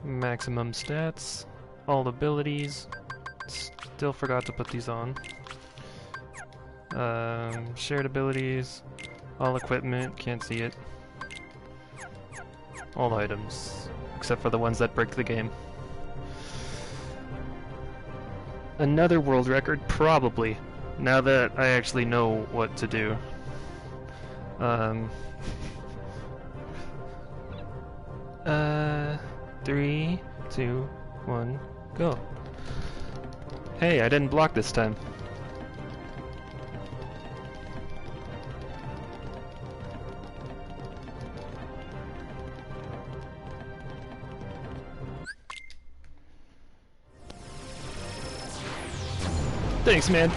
Maximum stats, all abilities. Still forgot to put these on. Shared abilities, all equipment, can't see it. All items, except for the ones that break the game. Another world record, probably, now that I actually know what to do. 3, 2, 1, go. Hey, I didn't block this time. Thanks, man.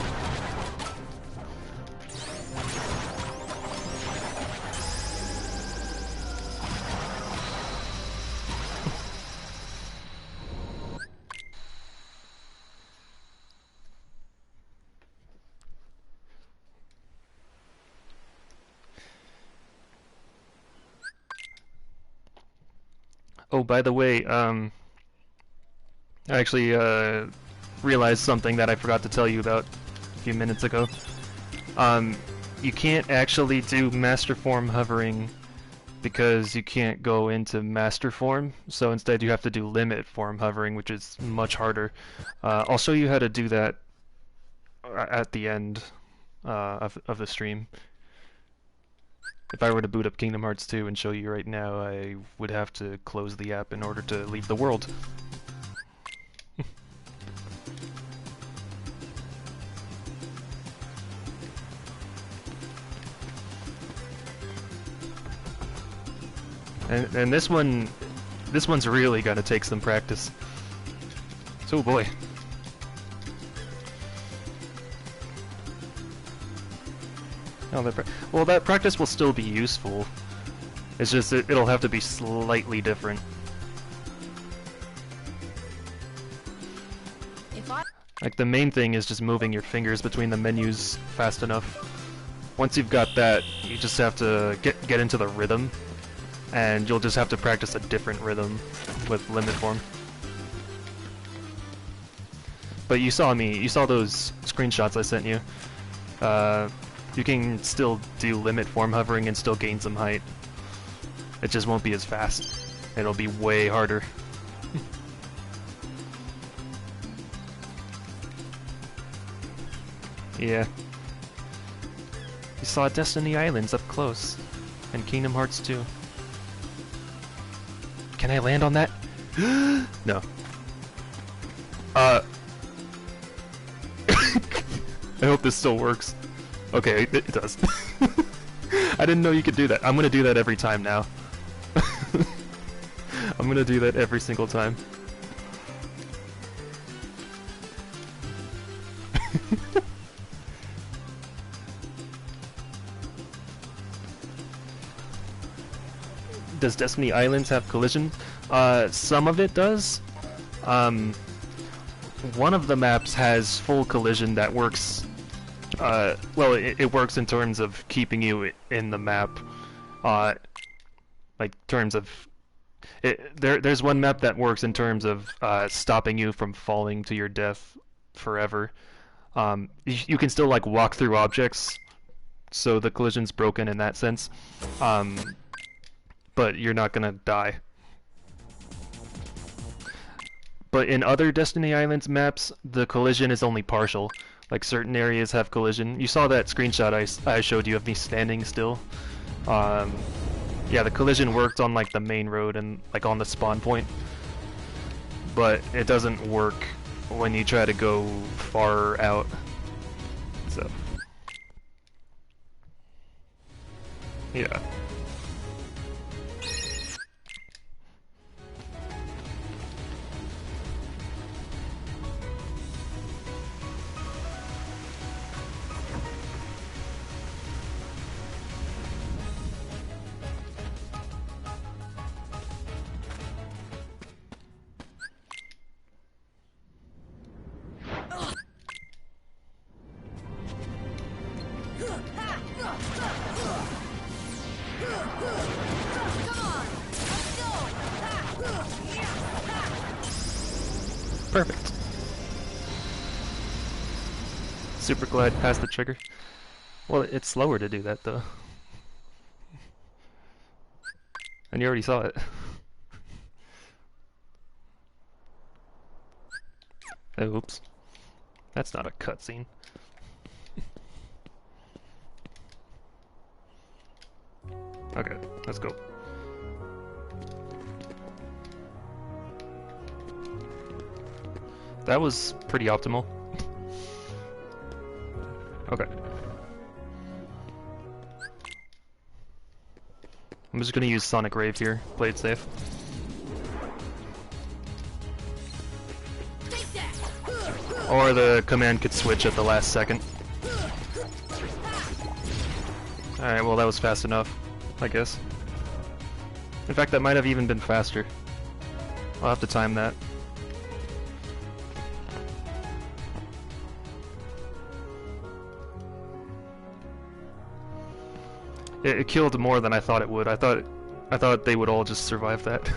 Oh, by the way, I actually realized something that I forgot to tell you about a few minutes ago. You can't actually do master form hovering because you can't go into master form, so instead you have to do limit form hovering, which is much harder. I'll show you how to do that at the end of the stream. If I were to boot up Kingdom Hearts 2 and show you right now, I would have to close the app in order to leave the world. And this one's really gonna take some practice. So boy. Oh, well, that practice will still be useful. It's just it'll have to be slightly different. Like the main thing is just moving your fingers between the menus fast enough. Once you've got that, you just have to get into the rhythm, and you'll just have to practice a different rhythm with limit form. But you saw those screenshots I sent you. You can still do limit form hovering and still gain some height. It just won't be as fast. It'll be way harder. Yeah. You saw Destiny Islands up close. And Kingdom Hearts 2. Can I land on that? No. I hope this still works. Okay, it does. I didn't know you could do that. I'm gonna do that every time now. I'm gonna do that every single time. Does Destiny Islands have collision? Some of it does. One of the maps has full collision that works. Well, it works in terms of keeping you in the map. Like terms of, there's one map that works in terms of stopping you from falling to your death forever. You can still like walk through objects, so the collision's broken in that sense. But you're not gonna die. But in other Destiny Islands maps, the collision is only partial. Like certain areas have collision. You saw that screenshot I showed you of me standing still. Yeah, the collision worked on like the main road and like on the spawn point. But it doesn't work when you try to go far out. So yeah. Perfect. Super glide past the trigger. Well, it's slower to do that though. And you already saw it. Oh, oops. That's not a cutscene. Okay, let's go. That was pretty optimal. Okay. I'm just gonna use Sonic Rave here, play it safe. Or the command could switch at the last second. Alright, well that was fast enough, I guess. In fact, that might have even been faster. I'll have to time that. It killed more than I thought it would. I thought they would all just survive that.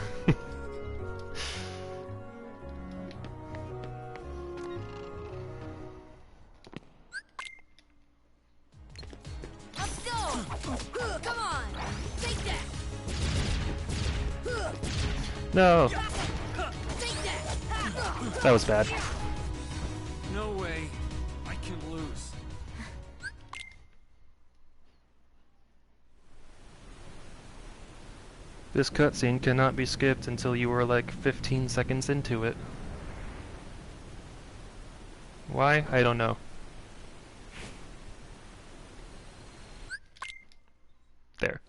Let's go! Come on! Take that! No! Take that! That was bad. No way. I can lose. This cutscene cannot be skipped until you are like 15 seconds into it. Why? I don't know. There.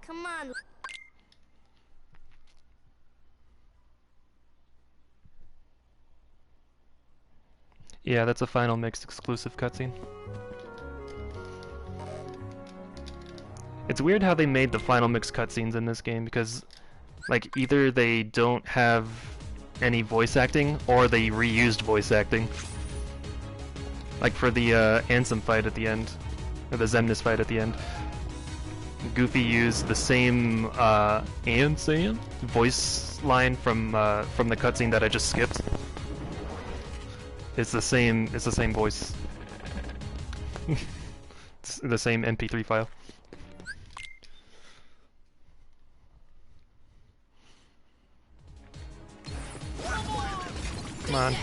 Come on! Yeah, that's a Final Mix exclusive cutscene. It's weird how they made the Final Mix cutscenes in this game because, like, either they don't have any voice acting or they reused voice acting. Like for the Ansem fight at the end, or the Xemnas fight at the end. Goofy used the same Ansem voice line from the cutscene that I just skipped. It's the same voice. It's the same MP3 file. Come on.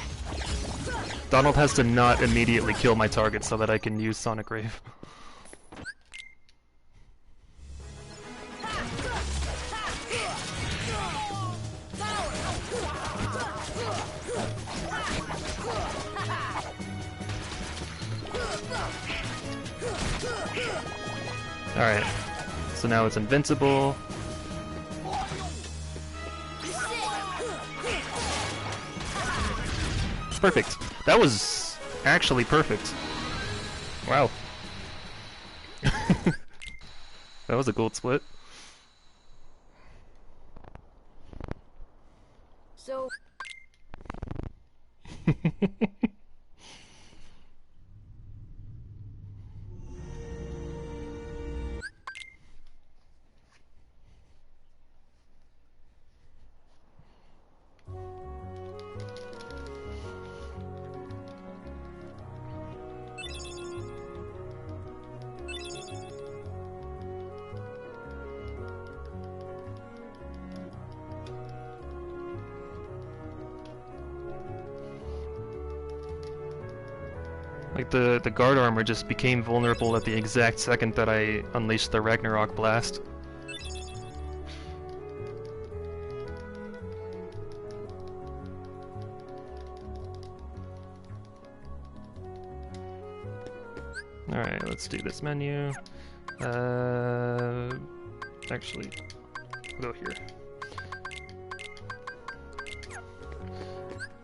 Donald has to not immediately kill my target so that I can use Sonic Rave. Alright, so now it's invincible. Perfect. That was actually perfect. Wow. That was a gold split. So... Like the guard armor just became vulnerable at the exact second that I unleashed the Ragnarok blast. Alright, let's do this menu. Actually, we'll go here.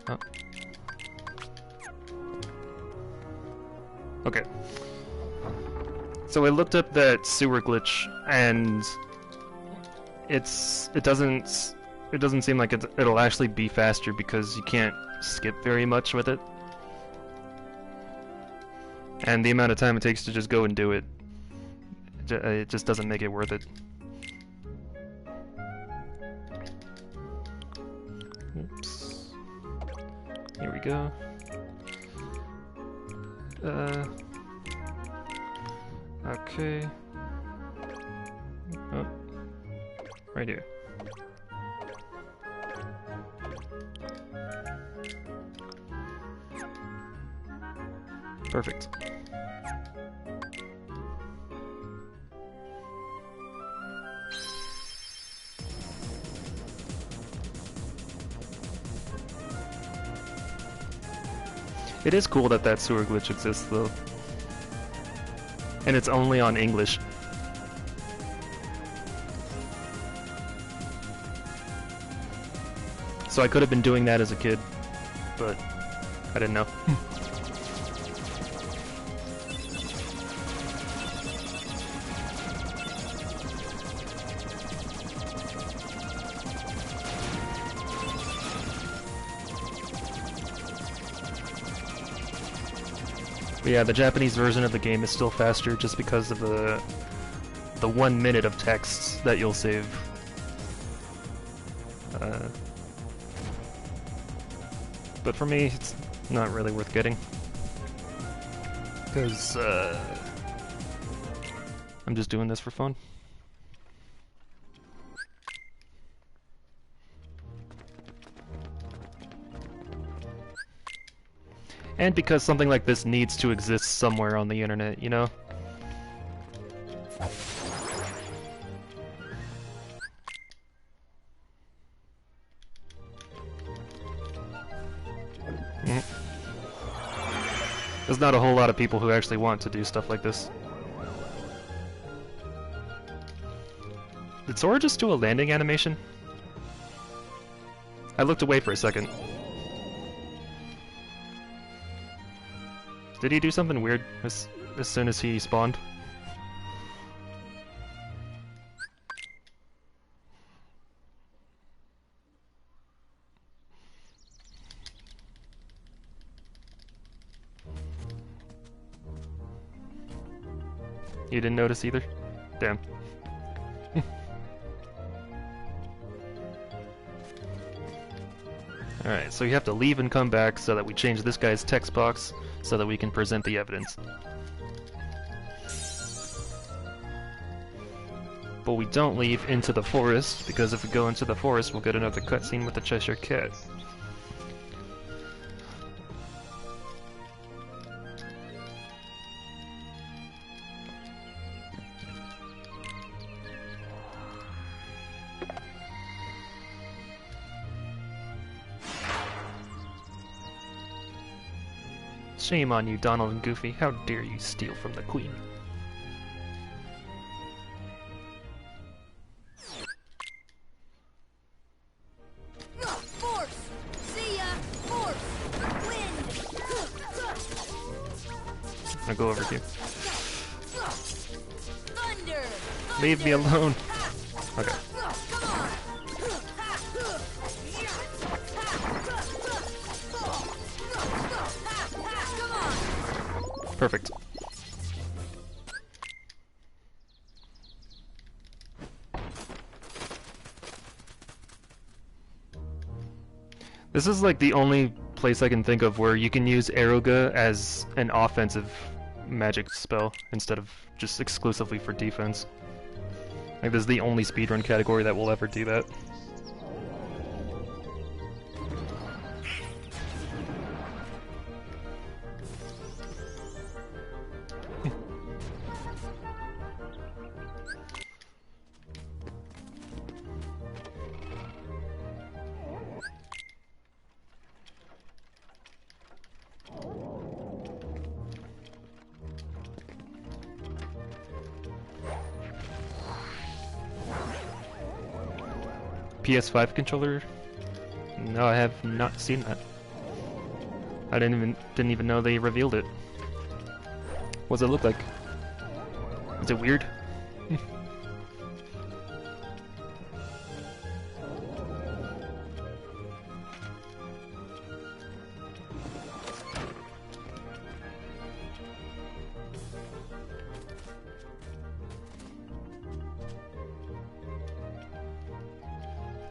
Oh. Okay. So I looked up that sewer glitch, and it doesn't seem like it'll actually be faster because you can't skip very much with it. And the amount of time it takes to just go and do it, it just doesn't make it worth it. Oops. Here we go. Okay. Oh. Right here. Perfect. It is cool that that sewer glitch exists, though. And it's only on English. So I could have been doing that as a kid, but I didn't know. But yeah, the Japanese version of the game is still faster just because of the 1 minute of text that you'll save. But for me, it's not really worth getting. Because I'm just doing this for fun. And because something like this needs to exist somewhere on the internet, you know? There's not a whole lot of people who actually want to do stuff like this. Did Sora just do a landing animation? I looked away for a second. Did he do something weird as soon as he spawned? You didn't notice either? Damn. Alright, so you have to leave and come back so that we change this guy's text box so that we can present the evidence. But we don't leave into the forest, because if we go into the forest, we'll get another cutscene with the Cheshire Cat. Shame on you, Donald and Goofy. How dare you steal from the Queen? Force! See ya! Force! Wind! I'll go over here. Thunder! Leave me alone. Okay. Perfect. This is like the only place I can think of where you can use Aeroga as an offensive magic spell instead of just exclusively for defense. Like this is the only speedrun category that will ever do that. PS5 controller? No, I have not seen that. I didn't even know they revealed it. What does it look like? Is it weird?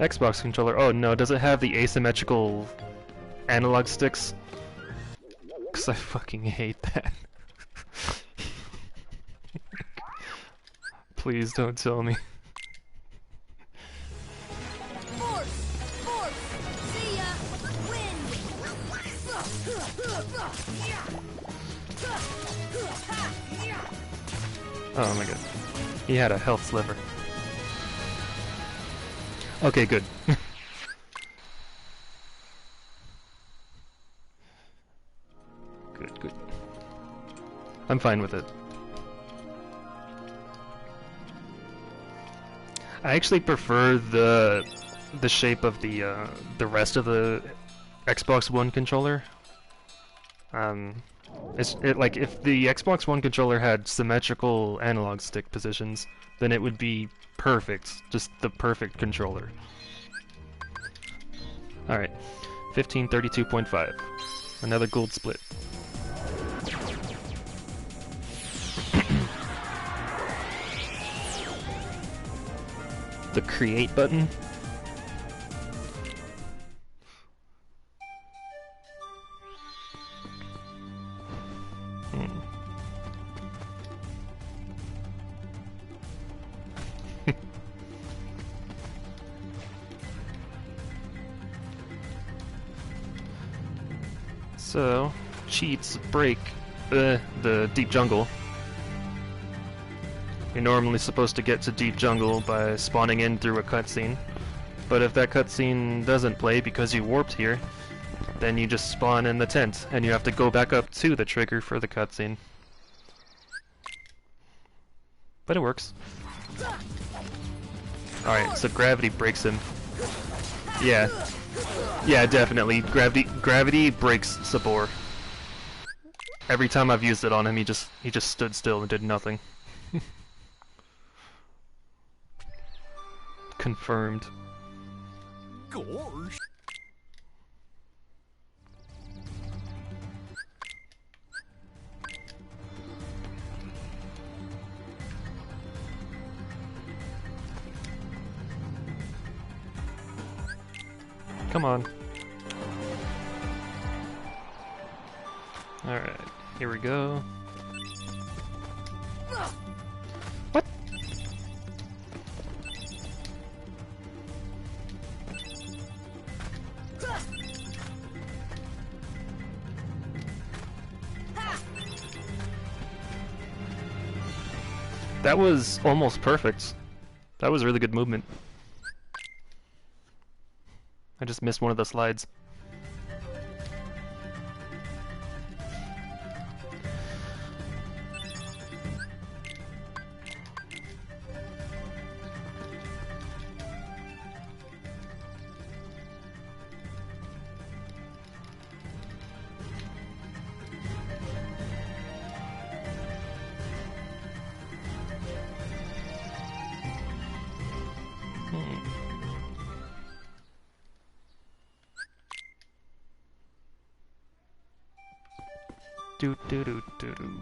Xbox controller. Oh no, does it have the asymmetrical analog sticks? Cause I fucking hate that. Please don't tell me. Force! Force! See ya! Wind! Oh my god. He had a health sliver. Okay, good. Good, good. I'm fine with it. I actually prefer the shape of the rest of the Xbox One controller. Like if the Xbox One controller had symmetrical analog stick positions, then it would be perfect, just the perfect controller. All right, 1532.5, another gold split. The create button. So, cheats break the deep jungle. You're normally supposed to get to deep jungle by spawning in through a cutscene, but if that cutscene doesn't play because you warped here, then you just spawn in the tent, and you have to go back up to the trigger for the cutscene. But it works. Alright, so gravity breaks him. Yeah. Yeah, definitely. Gravity breaks Sabor. Every time I've used it on him, he just stood still and did nothing. Confirmed. Gosh. Come on. Alright, here we go. What? That was almost perfect. That was really good movement. I just missed one of the slides. Do do do do do.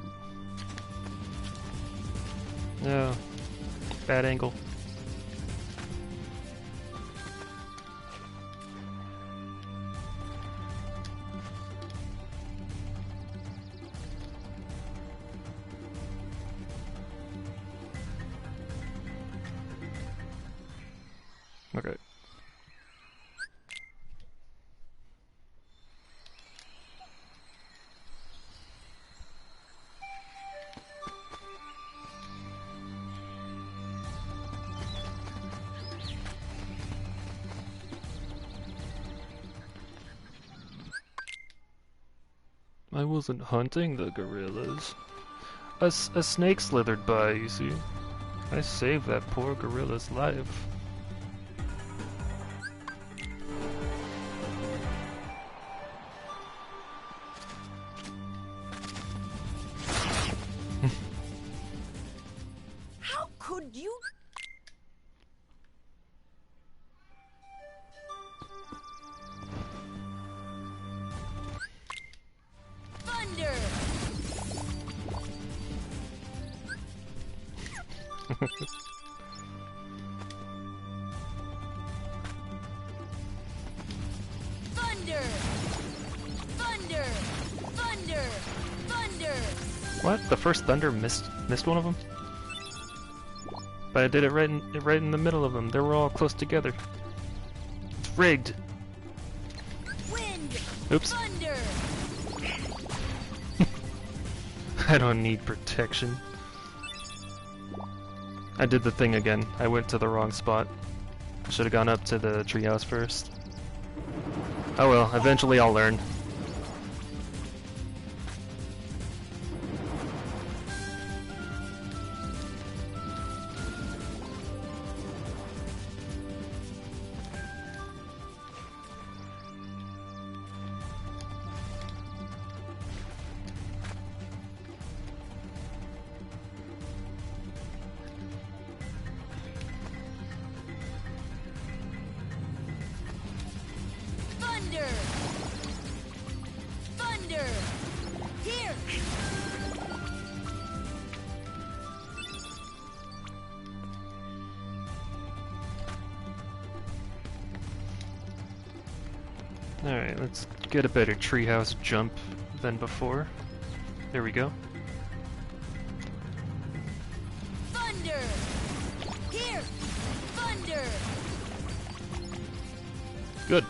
No. Bad angle. Okay. I wasn't hunting the gorillas. A snake slithered by, you see. I saved that poor gorilla's life. How could you? Thunder! What? The first thunder missed one of them? But I did it right in the middle of them. They were all close together. It's rigged. Wind. Oops. Thunder. I don't need protection. I did the thing again. I went to the wrong spot. I should have gone up to the treehouse first. Oh well, eventually I'll learn. Thunder. Thunder. Here. Alright, let's get a better treehouse jump than before. There we go. Thunder. Here. Thunder. Good.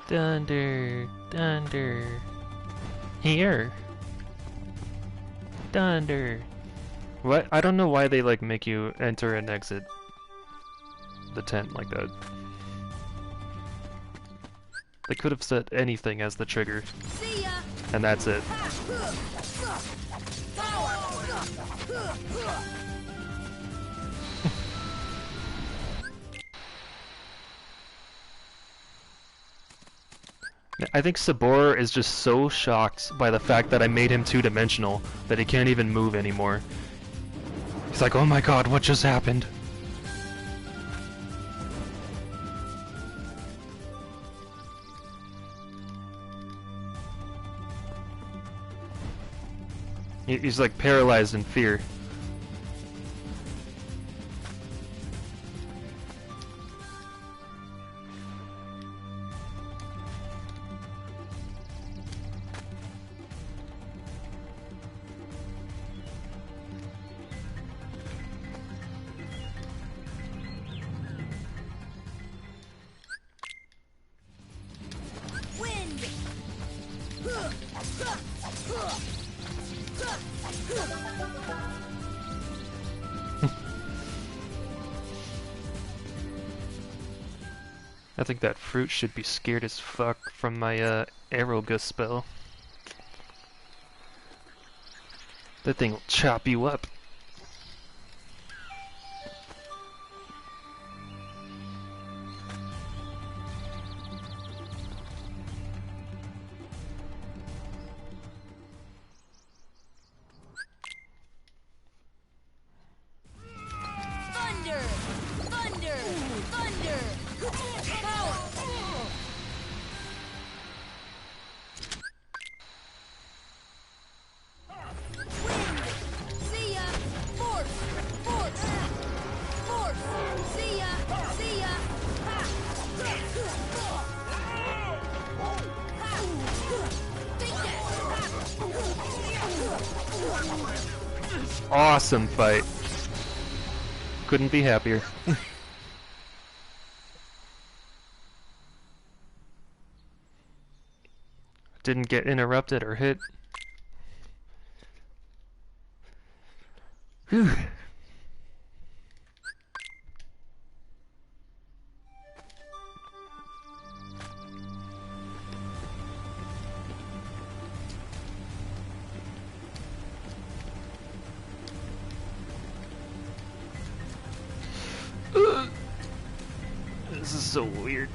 Thunder, thunder. Here. Thunder. What? I don't know why they like make you enter and exit the tent like that. They could have set anything as the trigger, See ya. and that's it. I think Sabor is just so shocked by the fact that I made him two-dimensional that he can't even move anymore. He's like, oh my god, what just happened? He's like paralyzed in fear. Wind. I think that fruit should be scared as fuck from my Aerogus spell. That thing will chop you up. Thunder. Thunder. Thunder. Power. Wind. See ya. Force. Force. Force. See ya. See ya. Awesome fight. Couldn't be happier. Didn't get interrupted or hit. Whew. This is so weird.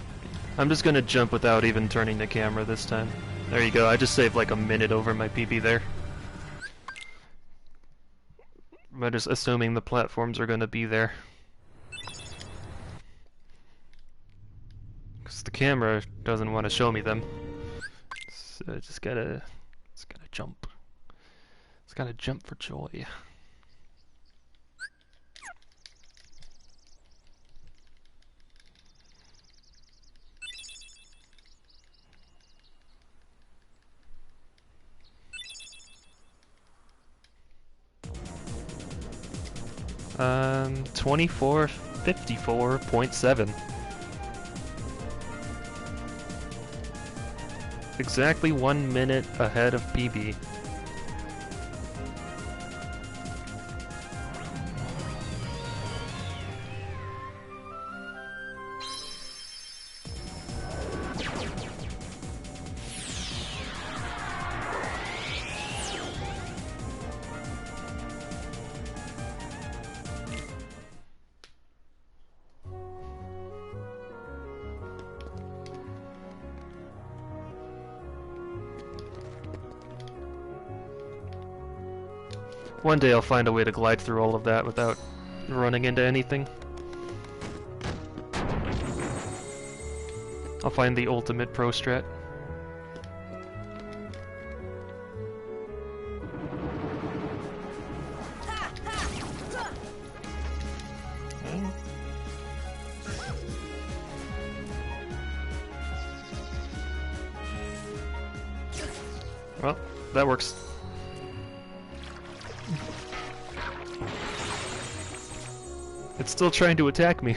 I'm just gonna jump without even turning the camera this time. There you go, I just saved like a minute over my PB there. By just assuming the platforms are gonna be there. Because the camera doesn't want to show me them. So I just gotta jump. Just gotta jump for joy. 2454.7. Exactly 1 minute ahead of PB. One day I'll find a way to glide through all of that without running into anything. I'll find the ultimate pro strat. Well, that works. It's still trying to attack me.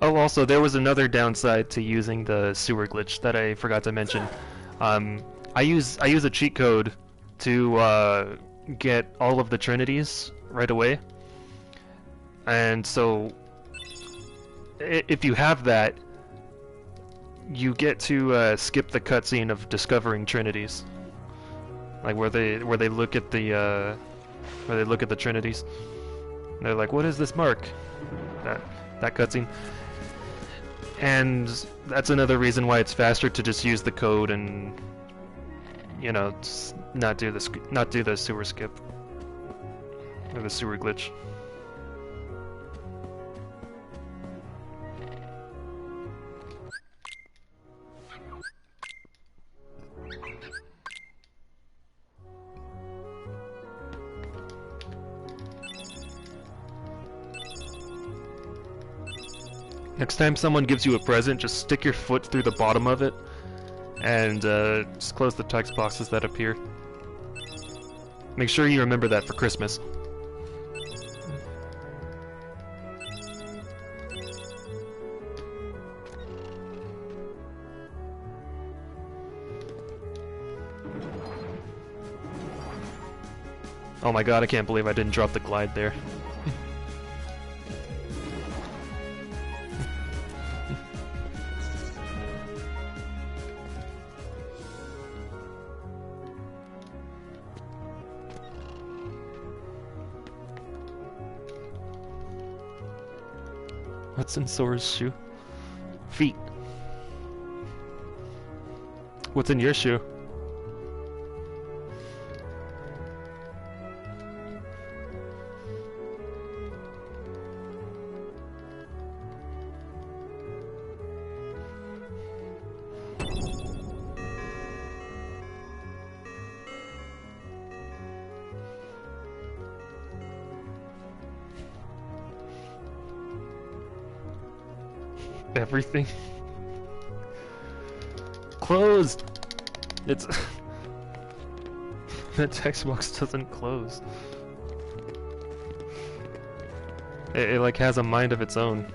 Oh, also, there was another downside to using the sewer glitch that I forgot to mention. I use a cheat code to get all of the trinities right away. And so, if you have that, you get to skip the cutscene of discovering trinities, like where they look at the trinities. And they're like, "What is this mark?" That cutscene. And that's another reason why it's faster to just use the code and, you know, not do the sewer skip or the sewer glitch. Next time someone gives you a present, just stick your foot through the bottom of it, and just close the text boxes that appear. Make sure you remember that for Christmas. Oh my god, I can't believe I didn't drop the glide there. What's in Sora's shoe? Feet. What's in your shoe? Everything. Closed! It's... the text box doesn't close. It like has a mind of its own.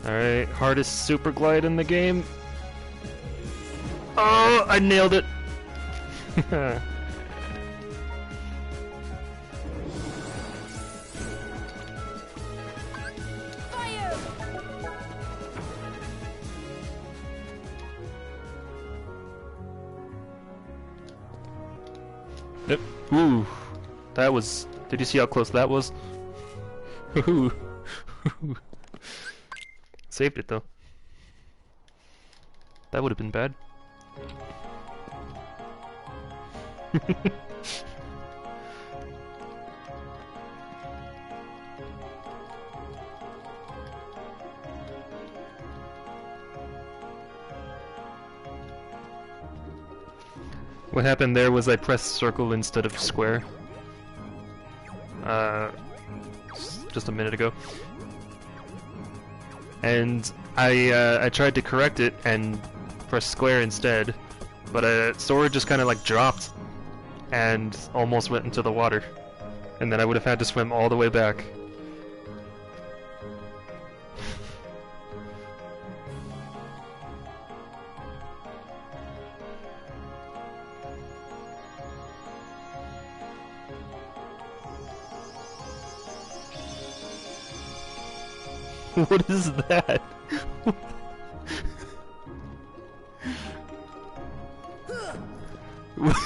Alright, hardest super glide in the game. Oh, I nailed it! Fire! Yep. Ooh, that was... Did you see how close that was? Ooh. Saved it though. That would have been bad. What happened there was I pressed circle instead of square. Just a minute ago. And I tried to correct it and press square instead, but sword just kind of like dropped and almost went into the water. And then I would have had to swim all the way back. What is that? What?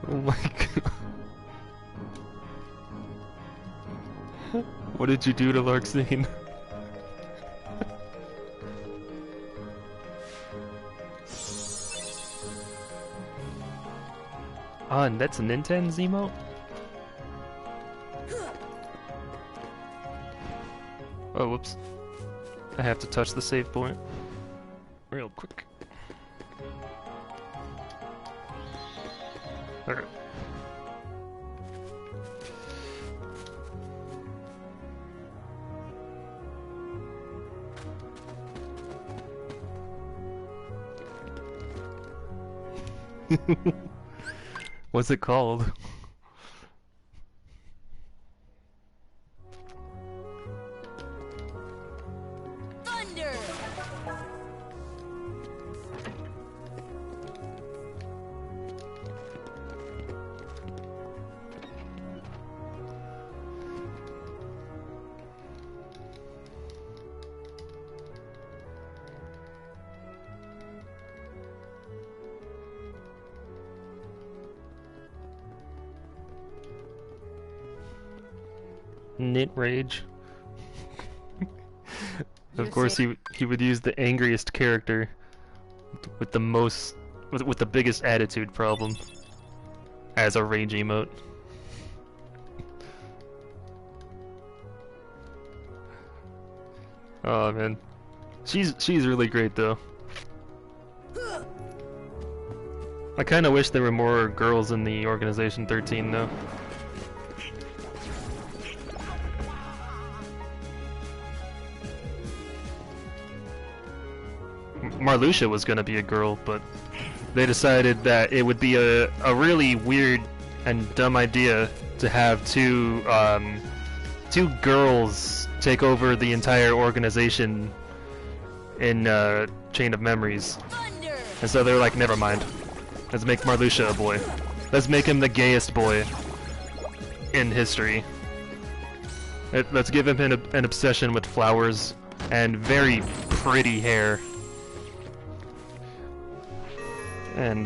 Oh my god. What did you do to Larxene? Ah, and that's a Nintendo's emote? Oh, whoops. I have to touch the save point real quick. Alright. What's it called? Thunder! Knit Rage. Of You're course, he would use the angriest character with the most with the biggest attitude problem as a rage emote. Oh man, she's really great though. I kind of wish there were more girls in the Organization 13 though. Marluxia was gonna be a girl, but they decided that it would be a really weird and dumb idea to have two girls take over the entire organization in Chain of Memories. Thunder! And so they were like, never mind. Let's make Marluxia a boy. Let's make him the gayest boy in history. Let's give him an obsession with flowers and very pretty hair. And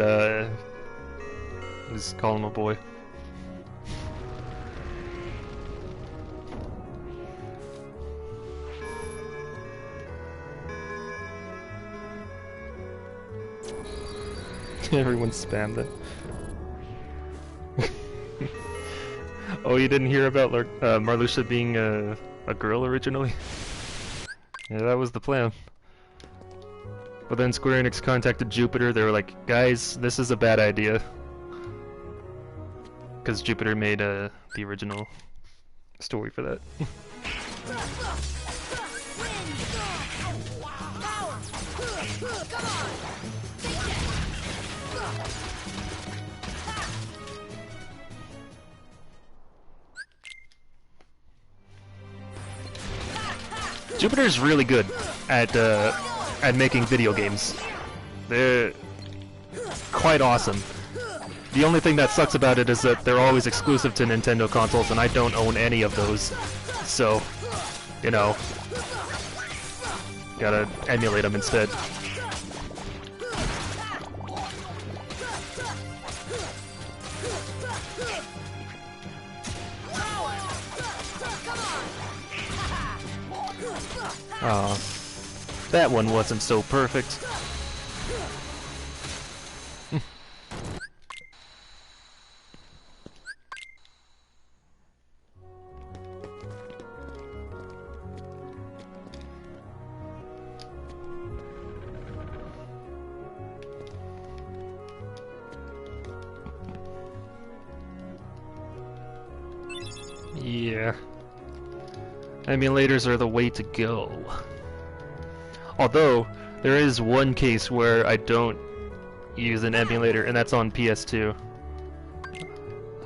just call him a boy. Everyone spammed it. Oh, you didn't hear about Marluxia being a girl originally? Yeah, that was the plan. But then Square Enix contacted Jupiter. They were like, guys, this is a bad idea. Because Jupiter made the original story for that. Jupiter's really good at making video games. They're quite awesome. The only thing that sucks about it is that they're always exclusive to Nintendo consoles, and I don't own any of those. So, you know, gotta emulate them instead. Oh, that one wasn't so perfect. Yeah. Emulators are the way to go. Although, there is one case where I don't use an emulator, and that's on PS2.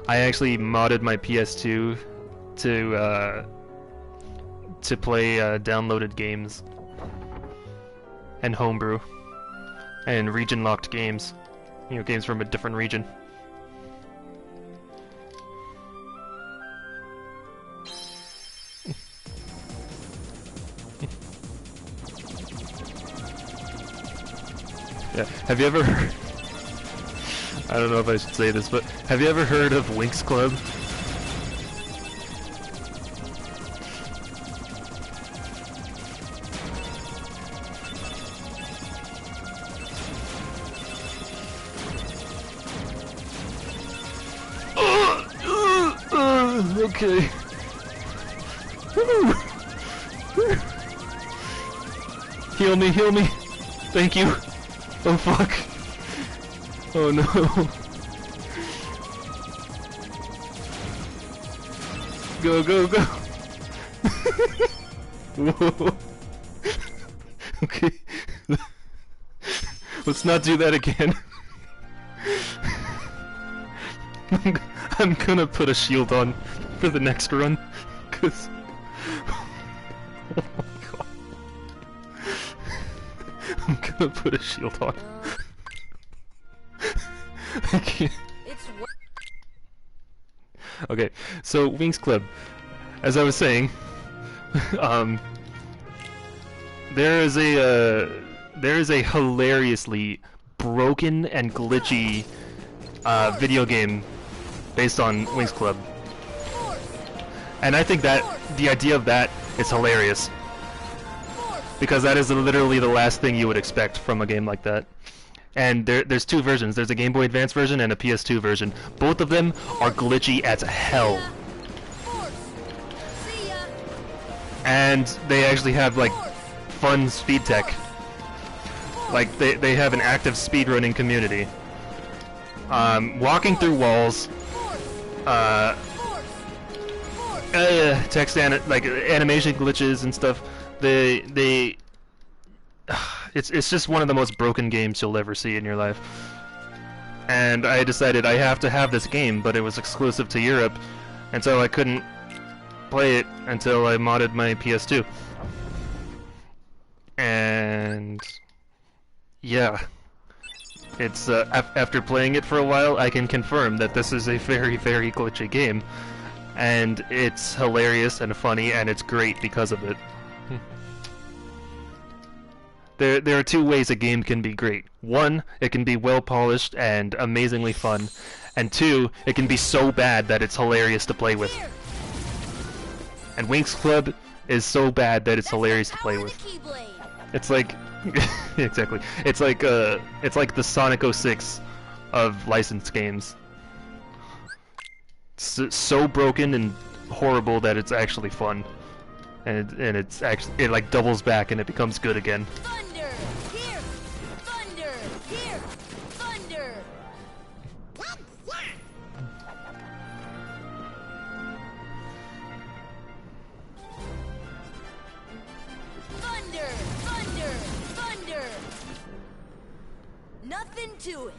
I actually modded my PS2 to play downloaded games and homebrew and region-locked games. You know, games from a different region. Yeah. Have you ever heard... I don't know if I should say this, but have you ever heard of Winx Club? Okay. Heal me, heal me. Thank you. Oh fuck. Oh no. Go, go, go. Whoa. Okay. Let's not do that again. I'm gonna put a shield on for the next run, cause oh my god. I'm gonna put a shield on. I can't. Okay, so Winx Club, as I was saying, there is a hilariously broken and glitchy video game based on Winx Club, and I think that the idea of that is hilarious because that is literally the last thing you would expect from a game like that. And there's two versions. There's a Game Boy Advance version and a PS2 version. Both of them are glitchy as hell. And they actually have like fun speed tech. Like they have an active speedrunning community. Walking through walls. Text like animation glitches and stuff. It's just one of the most broken games you'll ever see in your life. And I decided I have to have this game, but it was exclusive to Europe, and so I couldn't play it until I modded my PS2. And yeah, it's after playing it for a while, I can confirm that this is a very, very glitchy game, and it's hilarious and funny, and it's great because of it. There are two ways a game can be great. One, it can be well polished and amazingly fun, and two, it can be so bad that it's hilarious to play with. And Winx Club is so bad that it's hilarious to play with. It's like exactly. It's like the Sonic 06 of licensed games. It's so broken and horrible that it's actually fun. And it's actually, it like doubles back and it becomes good again. Thunder! Here! Thunder! Here! Thunder! Thunder! Thunder! Thunder! Nothing to it.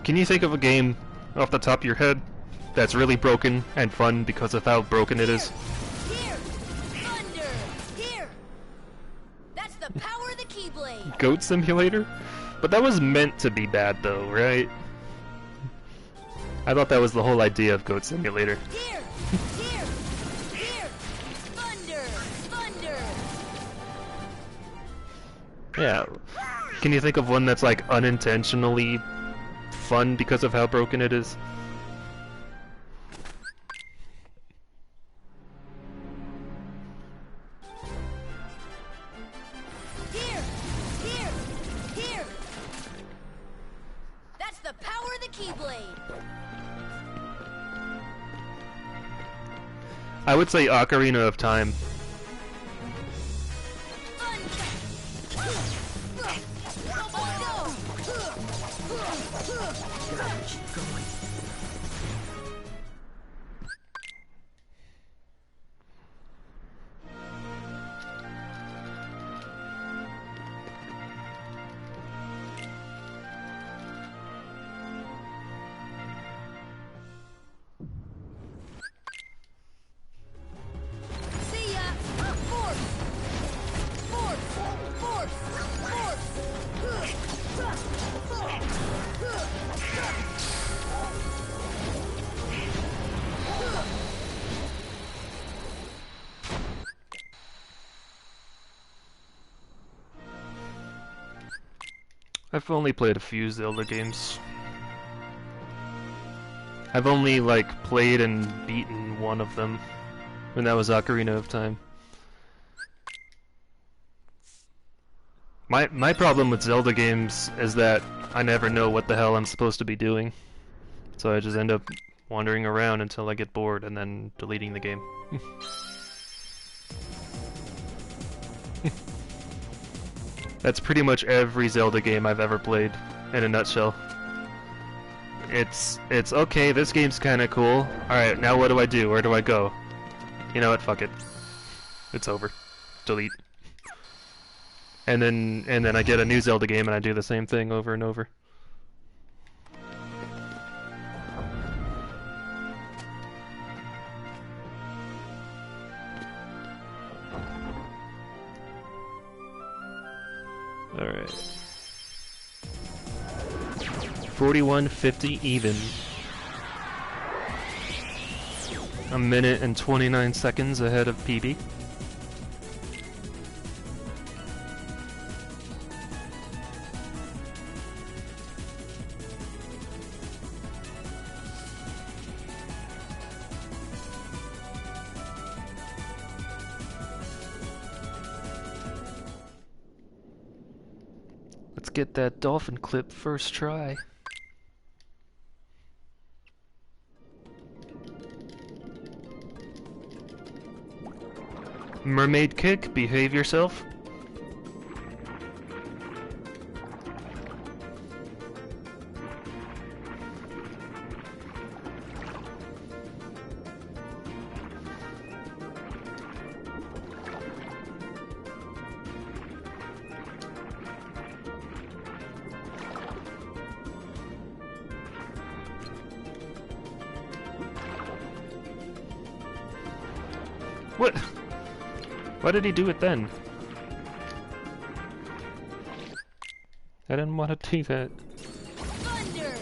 Can you think of a game off the top of your head that's really broken and fun because of how broken it is? Here! Thunder! Here! That's the power of the Keyblade! Goat Simulator? But that was meant to be bad though, right? I thought that was the whole idea of Goat Simulator. Here! Here! Here! Thunder! Thunder! Yeah. Can you think of one that's like unintentionally fun because of how broken it is? Keyblade. I would say Ocarina of Time. Keep going. See ya! Force! Force! Force! I've only played a few Zelda games. I've only, like, played and beaten one of them, and that was Ocarina of Time. My problem with Zelda games is that I never know what the hell I'm supposed to be doing. So I just end up wandering around until I get bored and then deleting the game. That's pretty much every Zelda game I've ever played, in a nutshell. It's okay, this game's kinda cool. Alright, now what do I do? Where do I go? You know what, fuck it. It's over. Delete. And then I get a new Zelda game and I do the same thing over and over. Alright. 41:50 even. A minute and 29 seconds ahead of PB. Let's get that dolphin clip first try. Mermaid kick, behave yourself. What? Why did he do it then? I didn't want to do that. Thunder!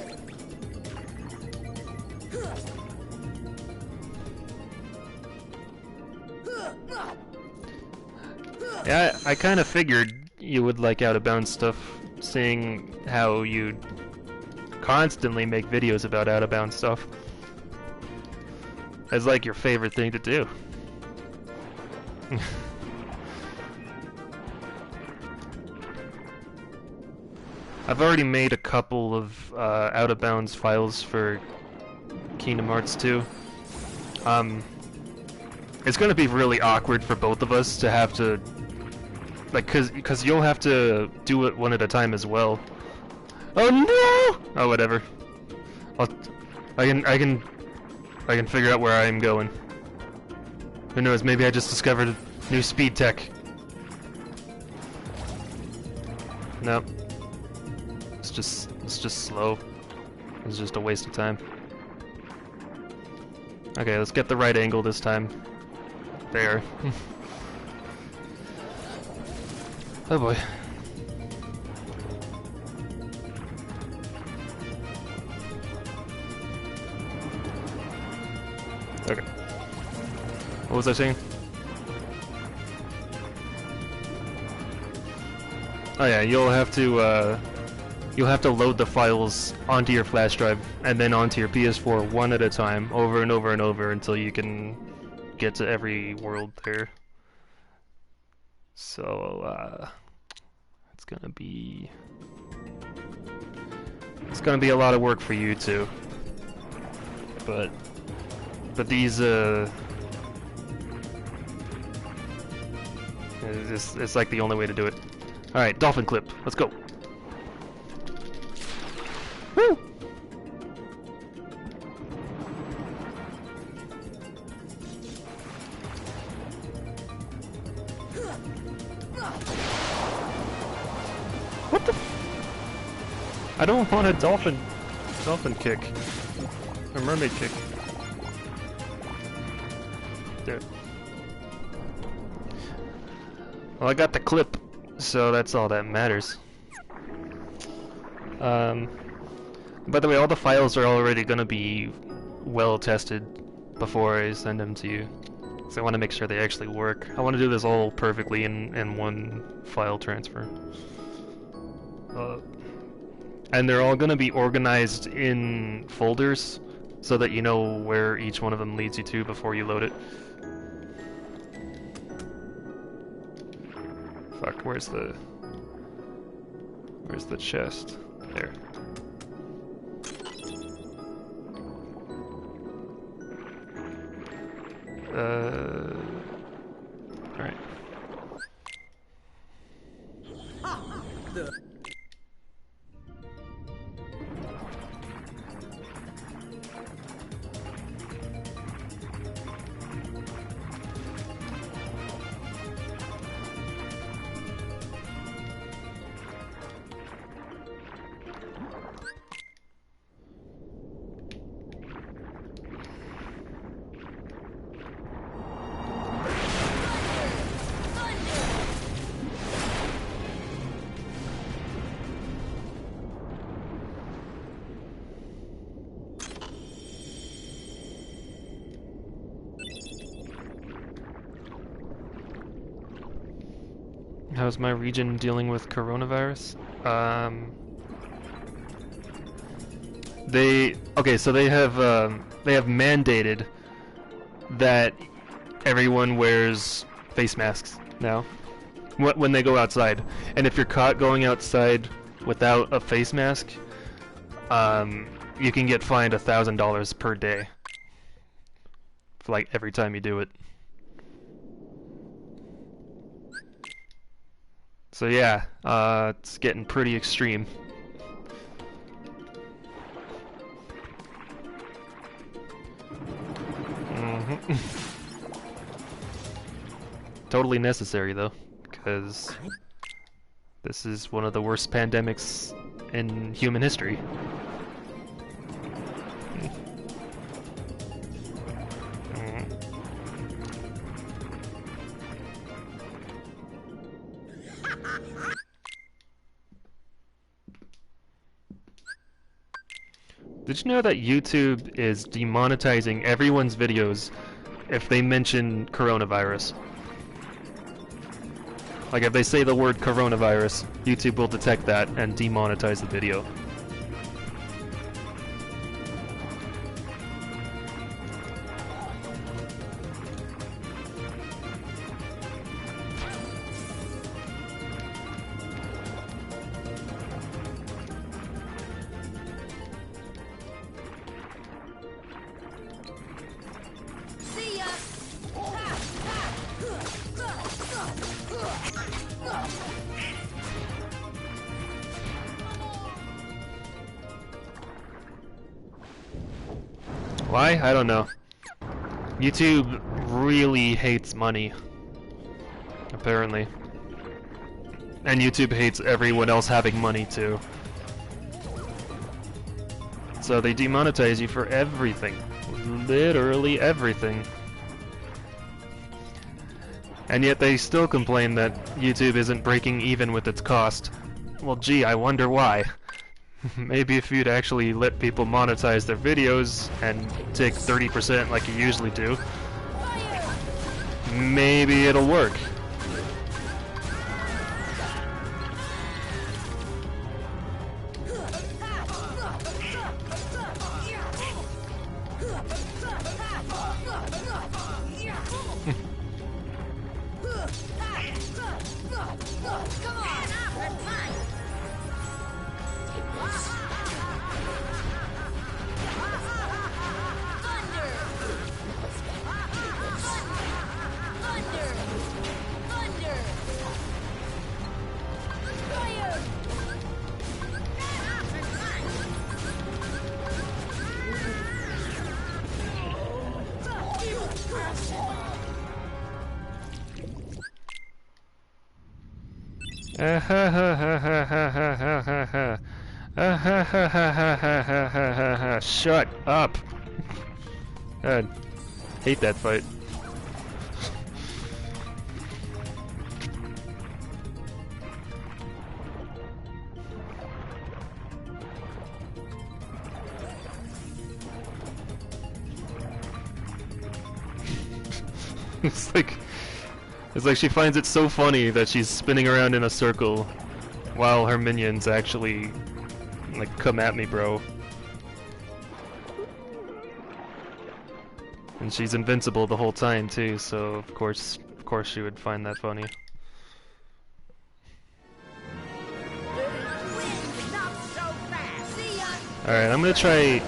Yeah, I kind of figured you would like out-of-bounds stuff, seeing how you constantly make videos about out-of-bounds stuff. It's like your favorite thing to do. I've already made a couple of out-of-bounds files for Kingdom Hearts 2. It's gonna be really awkward for both of us to have to, like, cause you'll have to do it one at a time as well. Oh no! Oh, whatever. I can figure out where I am going. Who knows? Maybe I just discovered new speed tech. Nope. It's just slow. It's just a waste of time. Okay, let's get the right angle this time. There. Oh boy. Okay. What was I saying? Oh yeah, you'll have to load the files onto your flash drive and then onto your PS4 one at a time, over and over and over until you can get to every world there. So it's gonna be It's gonna be a lot of work for you too. But these it's like the only way to do it. All right, dolphin clip. Let's go. Woo! What the? I don't want a dolphin kick. A mermaid kick. There. Well, I got the clip, so that's all that matters. By the way, all the files are already gonna be well tested before I send them to you. So I want to make sure they actually work. I want to do this all perfectly in one file transfer. And they're all gonna be organized in folders so that you know where each one of them leads you to before you load it. Fuck, where's the chest? There. Alright. How's my region dealing with coronavirus? So they have mandated that everyone wears face masks now when they go outside. And if you're caught going outside without a face mask, you can get fined $1,000 per day for like every time you do it. So yeah, it's getting pretty extreme. Totally necessary though, because this is one of the worst pandemics in human history. Did you know that YouTube is demonetizing everyone's videos if they mention coronavirus? Like if they say the word coronavirus, YouTube will detect that and demonetize the video. Why? I don't know. YouTube really hates money, apparently. And YouTube hates everyone else having money too. So they demonetize you for everything. Literally everything. And yet they still complain that YouTube isn't breaking even with its cost. Well, gee, I wonder why. Maybe if you'd actually let people monetize their videos and take 30% like you usually do, maybe it'll work. Ah ha ha ha ha ha ha ha ha ha. Ah ha ha ha ha ha ha ha ha ha. Shut up. God, hate that fight. It's like she finds it so funny that she's spinning around in a circle while her minions actually like come at me, bro. And she's invincible the whole time too, so of course she would find that funny. Alright, I'm gonna try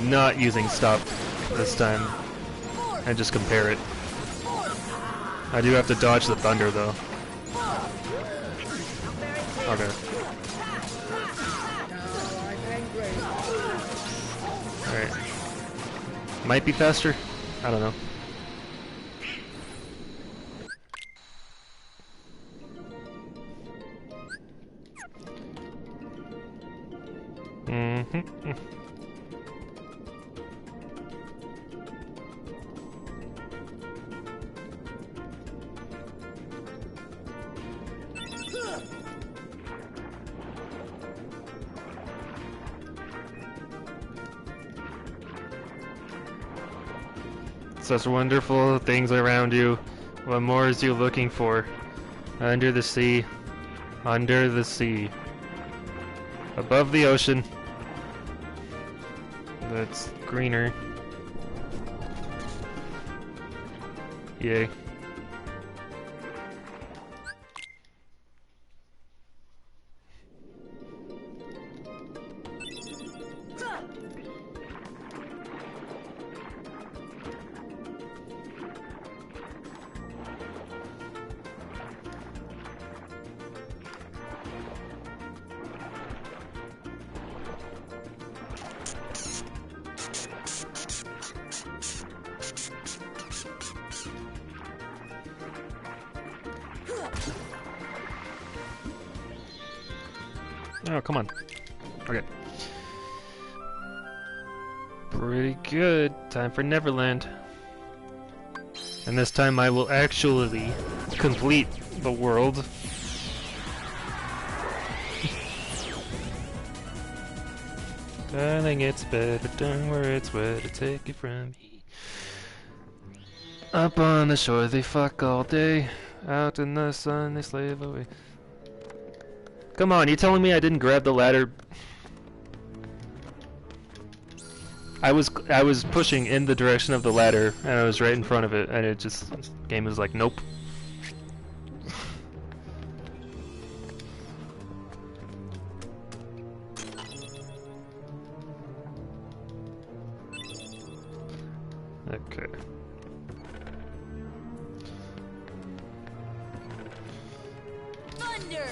not using stop this time and just compare it. I do have to dodge the thunder though. Okay. Alright. Might be faster? I don't know. Mm-hmm. Such wonderful things around you. What more is you looking for? Under the sea. Under the sea. Above the ocean. That's greener. Yay. Oh, come on. Okay. Pretty good. Time for Neverland. And this time I will actually complete the world. Darling, it's better done where it's wet to take it from me. Up on the shore they fuck all day. Out in the sun they slave away. Come on, you telling me I didn't grab the ladder? I was pushing in the direction of the ladder and I was right in front of it and it just game was like nope. Okay. Thunder!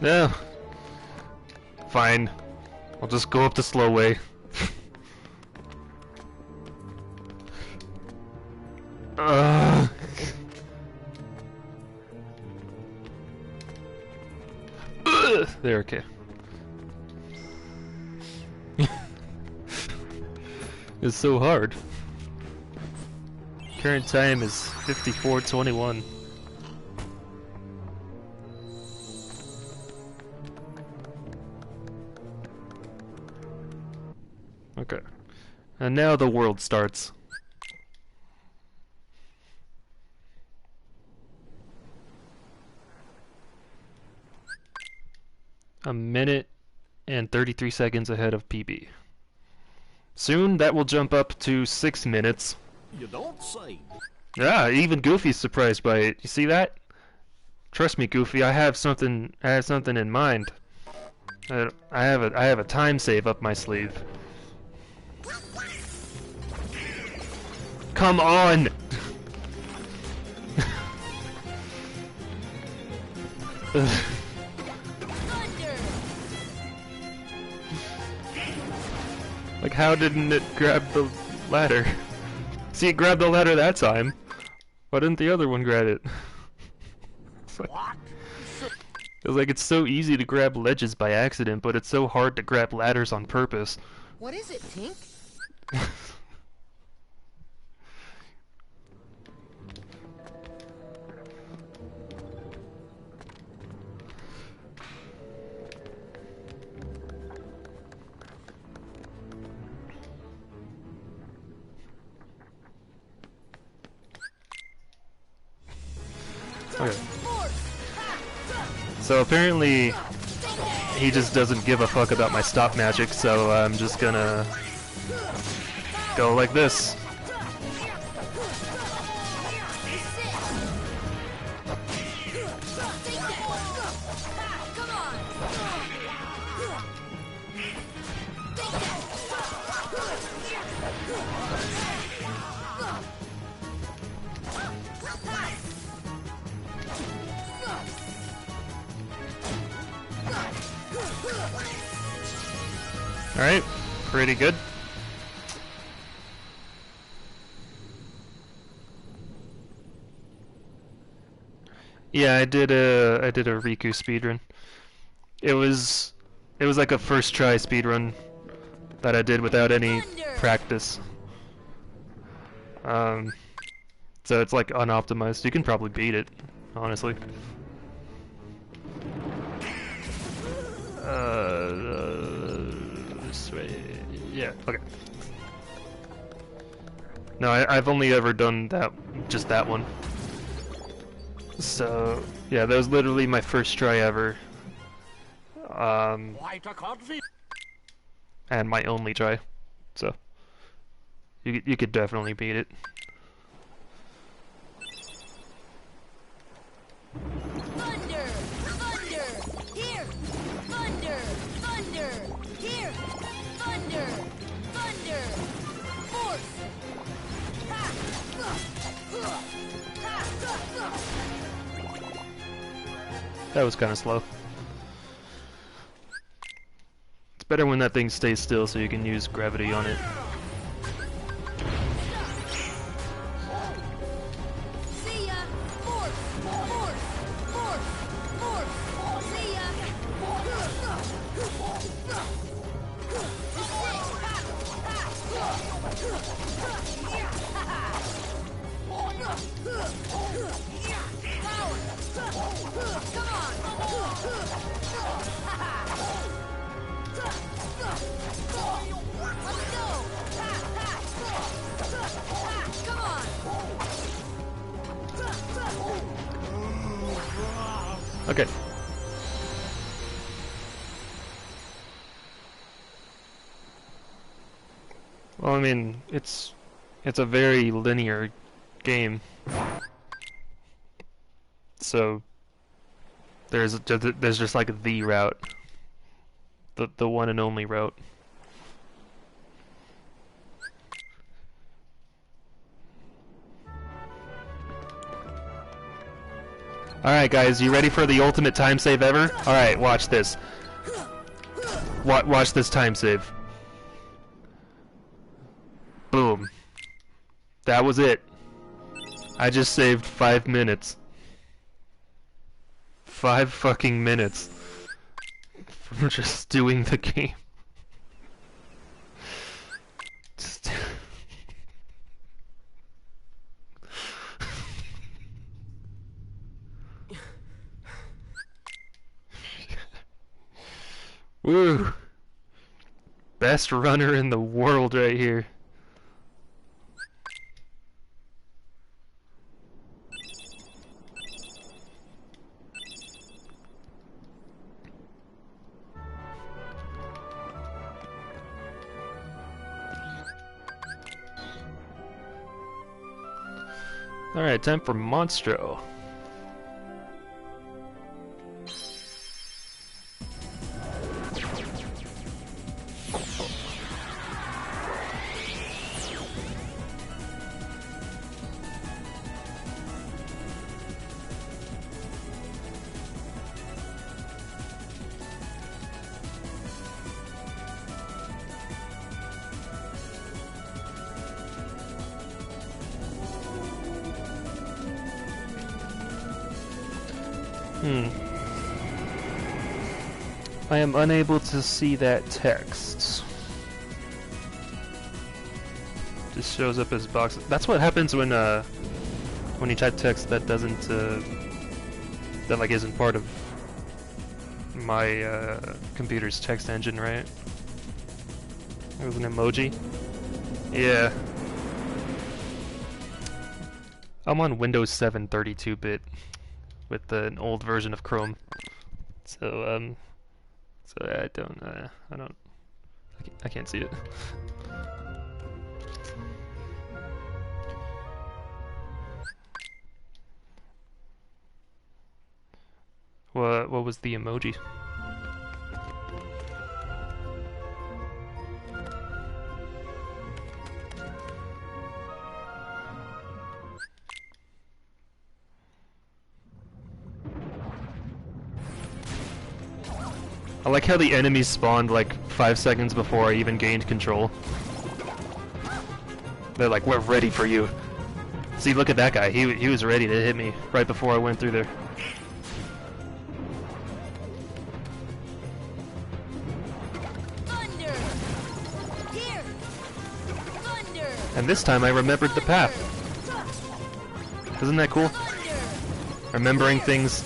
No. Fine. I'll just go up the slow way. There, okay. It's so hard. Current time is 54:21. Okay. And now the world starts. A minute and 33 seconds ahead of PB. Soon that will jump up to 6 minutes. You don't say. Yeah, even Goofy's surprised by it. You see that? Trust me, Goofy, I have something in mind. I have a time save up my sleeve. Come on! Like, how didn't it grab the ladder? See, it grabbed the ladder that time. Why didn't the other one grab it? It's like, it's so easy to grab ledges by accident, but it's so hard to grab ladders on purpose. What is it, Tink? Okay. So apparently he just doesn't give a fuck about my stop magic, so I'm just gonna go like this. Alright, pretty good. Yeah, I did a Riku speedrun. It was like a first try speedrun that I did without any practice. So it's like unoptimized. You can probably beat it, honestly. This way. Yeah, okay. No, I've only ever done just that one. So, yeah, that was literally my first try ever. And my only try. So, you could definitely beat it. Thunder! Thunder! Here! Thunder! Thunder! Here! Thunder! Thunder! Force! Ha! That was kind of slow. It's better when that thing stays still so you can use gravity on it. See ya! Force! Force! Force! Force! See ya! Power! Come on! Let's go! Come on! Okay. Well, I mean, it's a very linear game. So there's just like the route. The one and only route. Alright guys, you ready for the ultimate time save ever? Alright, watch this. Watch this time save. Boom. That was it. I just saved 5 minutes. 5 fucking minutes. From just doing the game. Just Woo! Best runner in the world right here. Alright, time for Monstro. Hmm. I am unable to see that text. Just shows up as boxes. That's what happens when you type text that doesn't that like isn't part of my computer's text engine, right? It was an emoji. Yeah. I'm on Windows 7 32-bit with an old version of Chrome. So I can't see it. What was the emoji? I like how the enemies spawned like 5 seconds before I even gained control. They're like, we're ready for you. See, look at that guy. He was ready to hit me right before I went through there. Thunder! Here! Thunder! And this time I remembered the path. Isn't that cool? Thunder! Remembering things.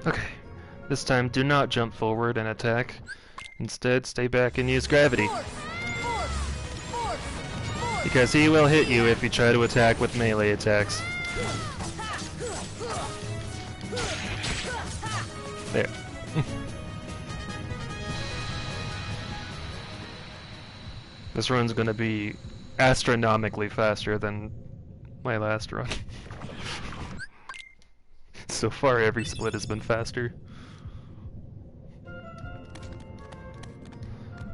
Okay, this time do not jump forward and attack. Instead, stay back and use gravity. Because he will hit you if you try to attack with melee attacks. There. This run's gonna be astronomically faster than my last run. So far, every split has been faster.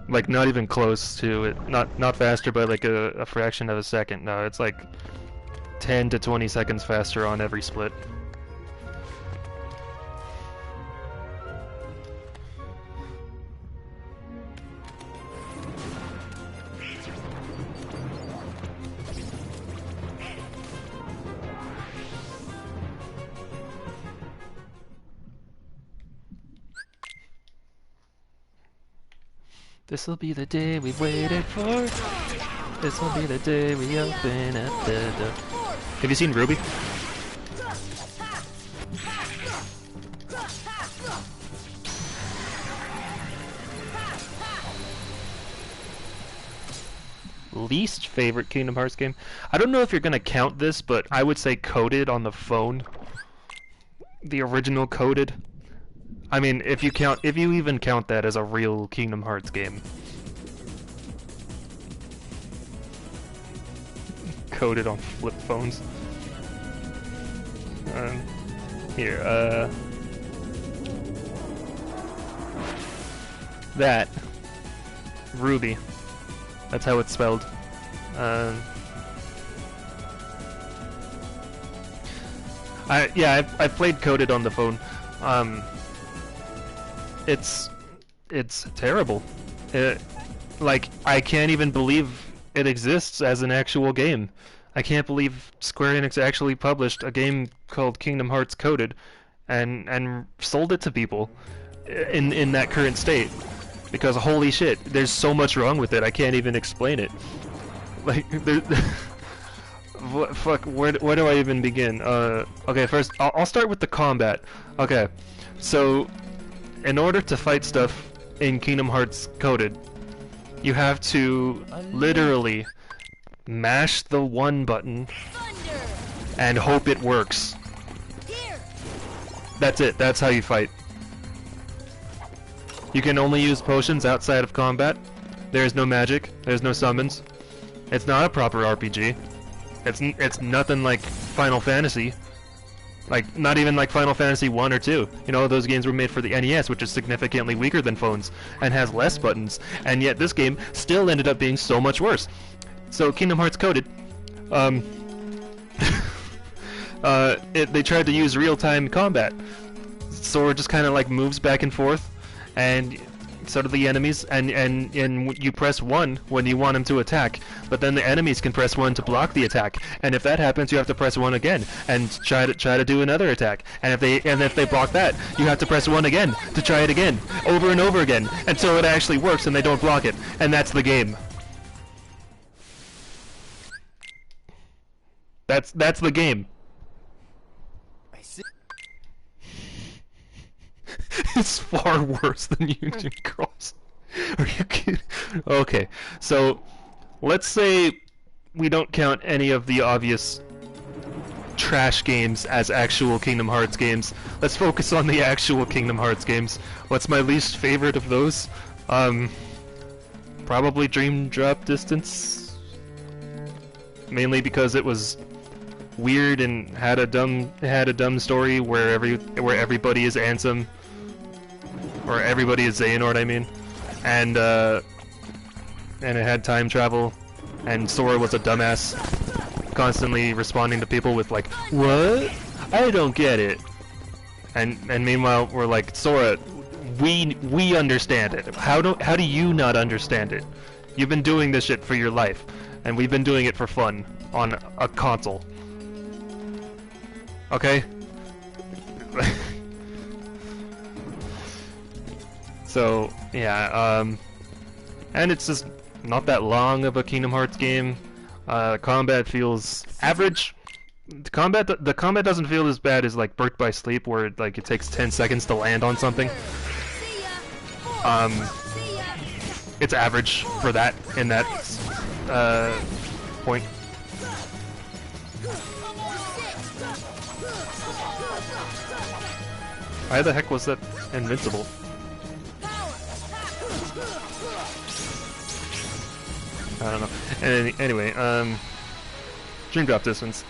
Like, not even close to it. Not faster by like a fraction of a second. No, it's like 10 to 20 seconds faster on every split. This'll be the day we waited for. This'll be the day we open up the door. Have you seen Ruby? Least favorite Kingdom Hearts game? I don't know if you're gonna count this, but I would say Coded on the phone. The original Coded. I mean, if you even count that as a real Kingdom Hearts game. Coded on flip phones. Here, that. Ruby. That's how it's spelled. I've played Coded on the phone. It's terrible. Like, I can't even believe it exists as an actual game. I can't believe Square Enix actually published a game called Kingdom Hearts Coded and sold it to people in that current state. Because holy shit, there's so much wrong with it, I can't even explain it. Like, fuck, where do I even begin? Okay, first, I'll start with the combat. Okay, so in order to fight stuff in Kingdom Hearts Coded, you have to literally mash the 1 button and hope it works. That's it, that's how you fight. You can only use potions outside of combat. There's no magic, there's no summons. It's not a proper RPG. It's nothing like Final Fantasy. Like, not even like Final Fantasy 1 or 2. You know, those games were made for the NES, which is significantly weaker than phones, and has less buttons, and yet this game still ended up being so much worse. So, Kingdom Hearts Coded, they tried to use real-time combat. Sora just kind of like moves back and forth, and so do the enemies, and you press 1 when you want him to attack, but then the enemies can press 1 to block the attack, and if that happens you have to press 1 again and try to do another attack, and if they block that you have to press 1 again to try it again, over and over again, until it actually works and they don't block it, and that's the game. That's the game. I see. It's far worse than Union Cross. Are you kidding? Okay, so let's say we don't count any of the obvious trash games as actual Kingdom Hearts games. Let's focus on the actual Kingdom Hearts games. What's my least favorite of those? Probably Dream Drop Distance. Mainly because it was weird and had a dumb story where everybody is Ansem. Or everybody is Xehanort, I mean, and it had time travel, and Sora was a dumbass, constantly responding to people with like, "What? I don't get it." And meanwhile, we're like, Sora, we understand it. How do you not understand it? You've been doing this shit for your life, and we've been doing it for fun on a console. Okay. So, yeah, and it's just not that long of a Kingdom Hearts game. Combat feels average. The combat doesn't feel as bad as like Birth by Sleep, where it takes 10 seconds to land on something. It's average for that in that point. Why the heck was that invincible? I don't know. And anyway, Dream Drop Distance,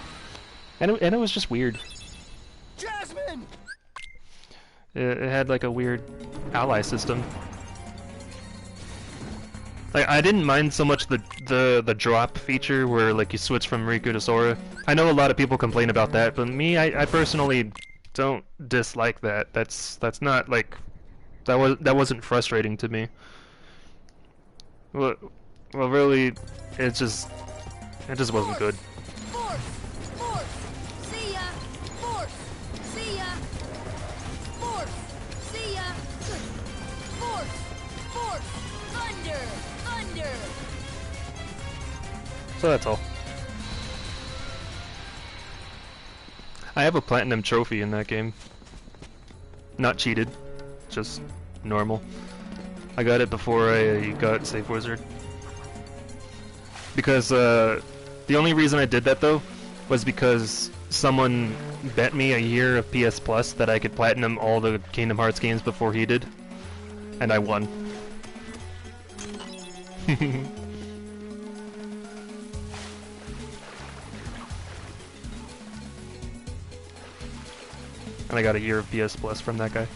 and it was just weird. Jasmine! It had like a weird ally system. Like, I didn't mind so much the drop feature where like you switch from Riku to Sora. I know a lot of people complain about that, but me, I personally don't dislike that. That's not like that wasn't frustrating to me. Well, really, it just wasn't good. Force! Force! See ya! Force! See ya! Force! See ya! Force! Force! Thunder! Thunder! So that's all. I have a platinum trophy in that game. Not cheated, just normal. I got it before I got Safe Wizard. Because the only reason I did that though was because someone bet me a year of PS Plus that I could platinum all the Kingdom Hearts games before he did, and I won. And I got a year of PS Plus from that guy.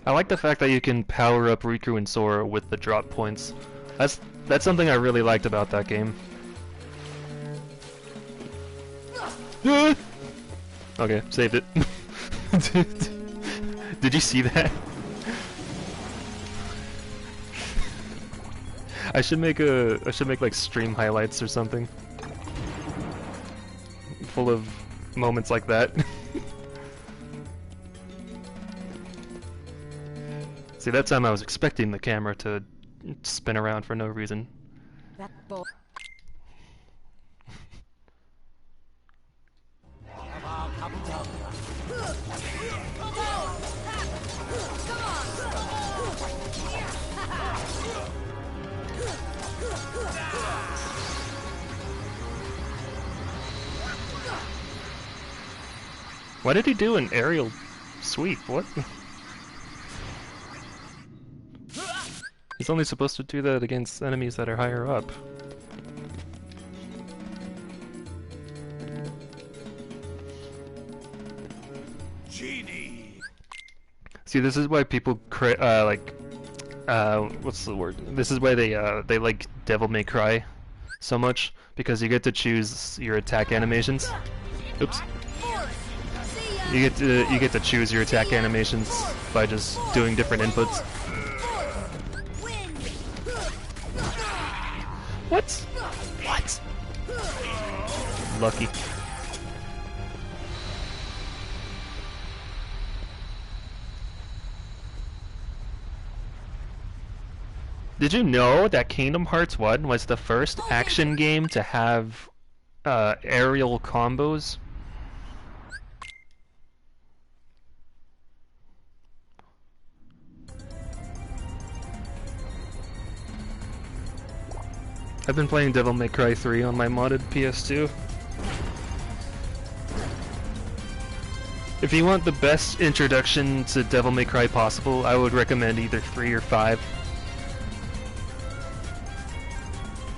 I like the fact that you can power up Riku and Sora with the drop points. That's something I really liked about that game. Okay, saved it. Did you see that? I should make like stream highlights or something, full of moments like that. See, that time I was expecting the camera to spin around for no reason. That boy. Why did he do an aerial sweep? What? He's only supposed to do that against enemies that are higher up. Genie. See, this is why people what's the word? This is why they like Devil May Cry so much, because you get to choose your attack animations. Oops. You get to choose your attack animations by just doing different inputs. What? What? Lucky. Did you know that Kingdom Hearts 1 was the first action game to have aerial combos? I've been playing Devil May Cry 3 on my modded PS2. If you want the best introduction to Devil May Cry possible, I would recommend either 3 or 5.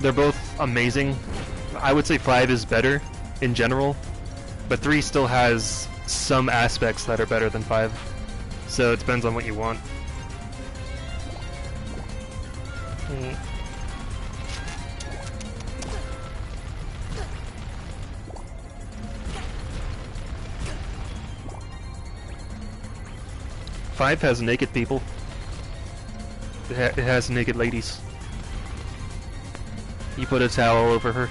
They're both amazing. I would say 5 is better in general, but 3 still has some aspects that are better than 5. So it depends on what you want. 5 has naked people. It has naked ladies. You put a towel over her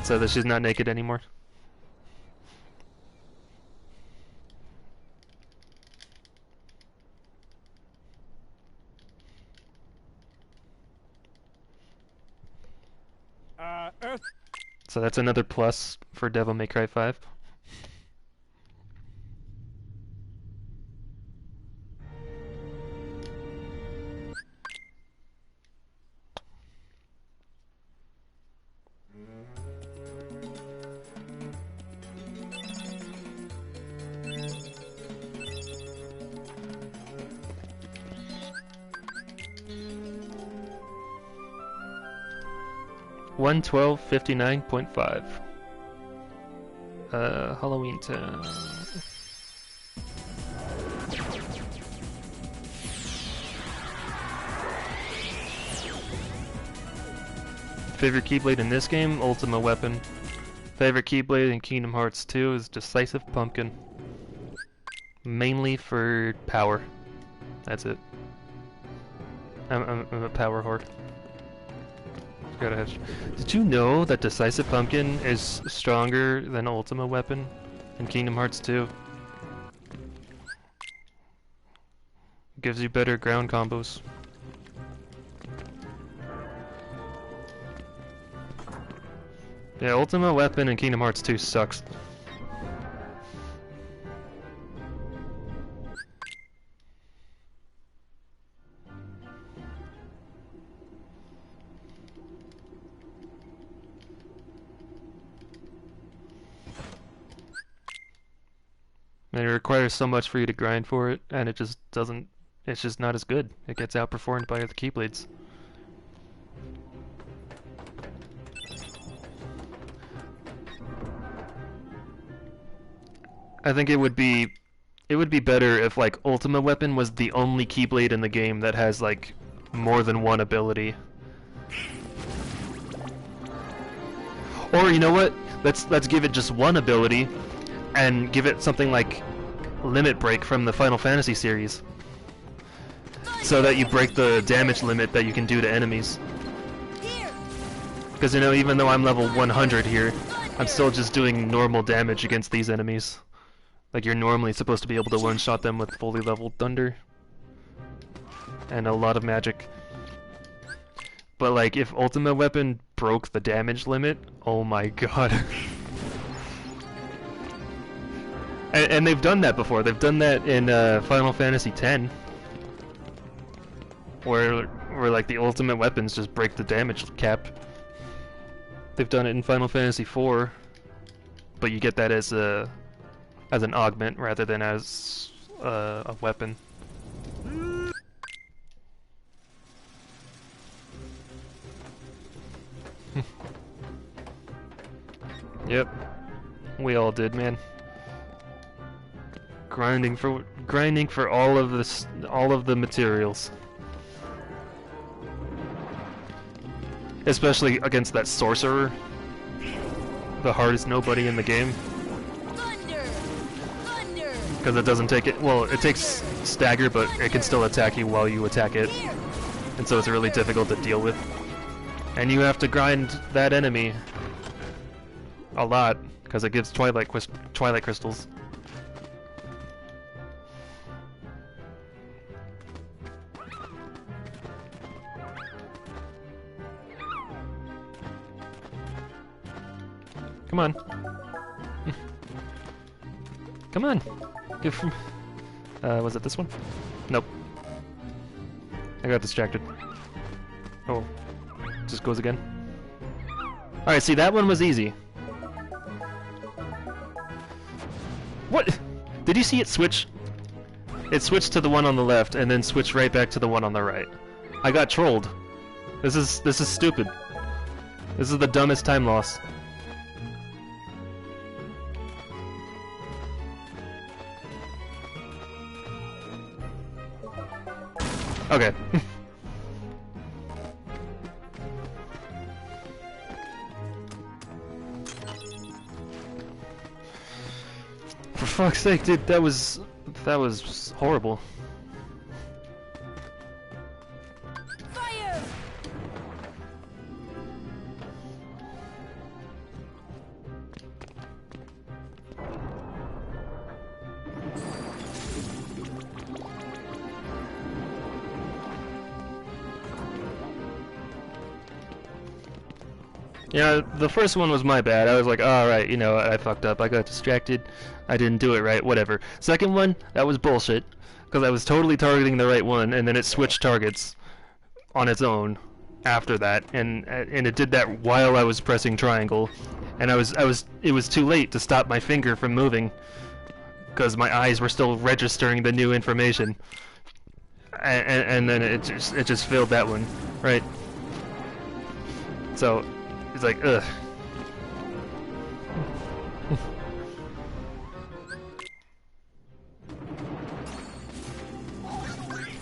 so that she's not naked anymore. Earth. So that's another plus for Devil May Cry 5. $112.59.5. Halloween Town. Favorite Keyblade in this game? Ultima Weapon. Favorite Keyblade in Kingdom Hearts 2 is Decisive Pumpkin. Mainly for power. That's it. I'm a power whore. Gotta have. Did you know that Decisive Pumpkin is stronger than Ultima Weapon in Kingdom Hearts 2? Gives you better ground combos. Yeah, Ultima Weapon in Kingdom Hearts 2 sucks. And it requires so much for you to grind for it, and it just doesn't, it's just not as good. It gets outperformed by other Keyblades. I think it would be better if like Ultima Weapon was the only Keyblade in the game that has like more than one ability. Or you know what? Let's give it just one ability and give it something like Limit Break from the Final Fantasy series. So that you break the damage limit that you can do to enemies. Because you know, even though I'm level 100 here, I'm still just doing normal damage against these enemies. Like you're normally supposed to be able to one-shot them with fully leveled thunder. And a lot of magic. But like, if Ultima Weapon broke the damage limit, oh my god. And they've done that before. They've done that in Final Fantasy X. Where like the ultimate weapons just break the damage cap. They've done it in Final Fantasy IV. But you get that as a as an augment rather than as a weapon. Yep, we all did, man. Grinding for all of this, all of the materials, especially against that sorcerer, the hardest nobody in the game. Because it doesn't take it. Well, it takes stagger, but it can still attack you while you attack it, and so it's really difficult to deal with. And you have to grind that enemy a lot because it gives twilight crystals. Come on. Come on. Was it this one? Nope. I got distracted. Oh. Just goes again. Alright, see, that one was easy. What? Did you see it switch? It switched to the one on the left and then switched right back to the one on the right. I got trolled. This is stupid. This is the dumbest time loss. Okay. For fuck's sake, dude, that was horrible. Fire! Yeah, the first one was my bad. I was like, alright, you know, I fucked up. I got distracted. I didn't do it right, whatever. Second one, that was bullshit. Because I was totally targeting the right one, and then it switched targets on its own after that. And it did that while I was pressing triangle. And it was too late to stop my finger from moving. Because my eyes were still registering the new information. And then it just failed that one. Right? So... it's like, ugh.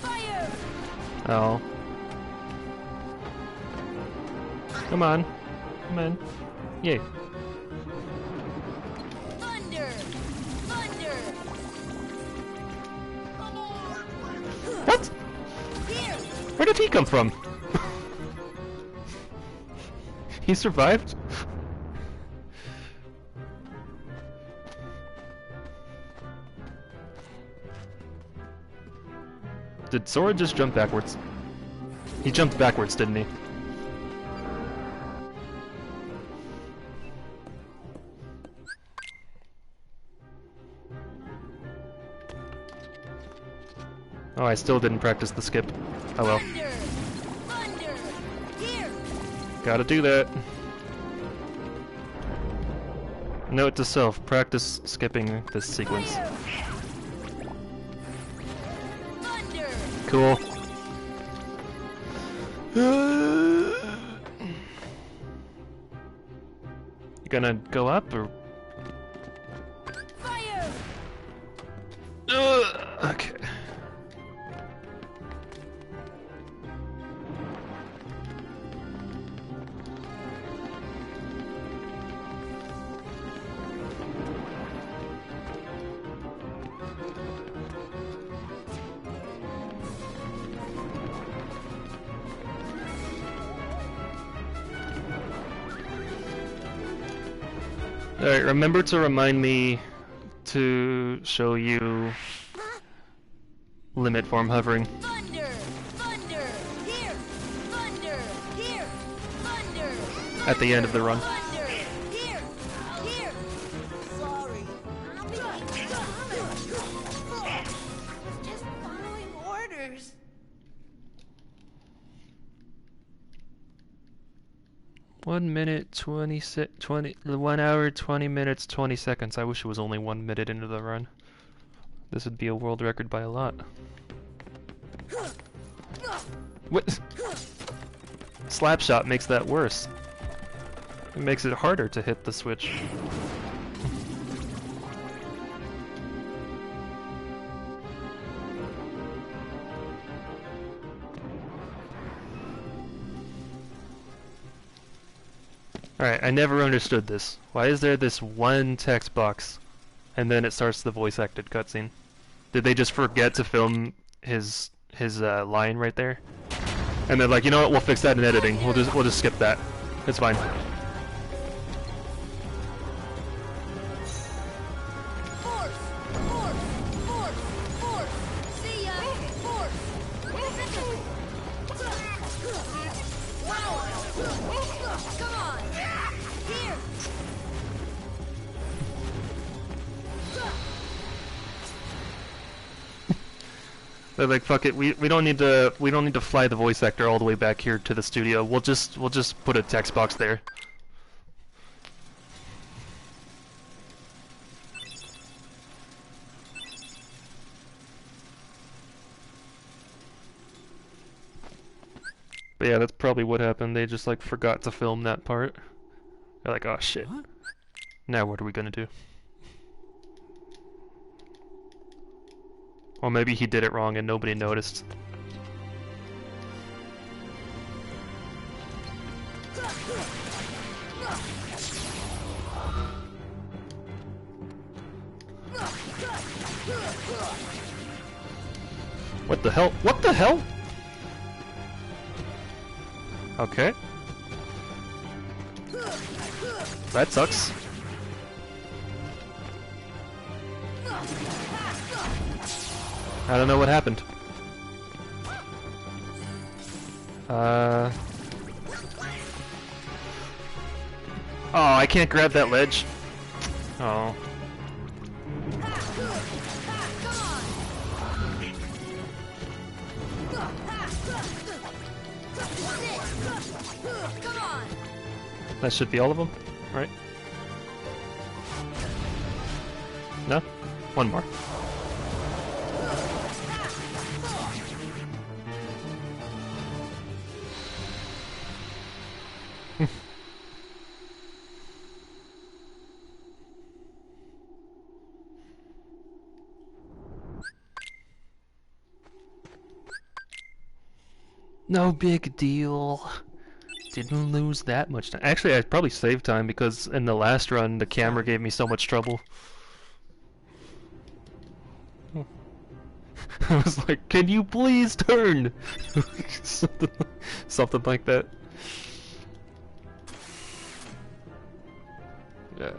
Fire! Oh. Come on. Come on. Yay. Thunder! Thunder! What? Here! Where did he come from? He survived? Did Sora just jump backwards? He jumped backwards, didn't he? Oh, I still didn't practice the skip. Oh well. Thunder! Thunder! Here! Gotta do that. Note to self, practice skipping this sequence. Fire! Thunder! Cool. You gonna go up or? Fire! Okay. Alright, remember to remind me to show you limit form hovering. Thunder! Thunder! Here! Thunder! Here! Thunder! At the end of the run. Thunder! Here! Here! Sorry. Just following orders. 1 minute 1 hour 20 minutes 20 seconds. I wish it was only 1 minute into the run. This would be a world record by a lot. What? Slapshot makes that worse. It makes it harder to hit the switch. Alright, I never understood this. Why is there this one text box and then it starts the voice acted cutscene? Did they just forget to film his line right there? And they're like, you know what, we'll fix that in editing. We'll just skip that. It's fine. See ya! Force! Come on! Here! They're like, fuck it, we don't need to fly the voice actor all the way back here to the studio. We'll just put a text box there. But yeah, that's probably what happened. They just like forgot to film that part. They're like, oh shit. What? Now what are we gonna do? Or maybe he did it wrong and nobody noticed. What the hell? What the hell? Okay. That sucks. I don't know what happened. Oh, I can't grab that ledge. Oh. That should be all of them, right? No? One more. No big deal. Didn't lose that much time. Actually, I probably saved time because in the last run, the camera gave me so much trouble. I was like, can you please turn? something like that. Yeah.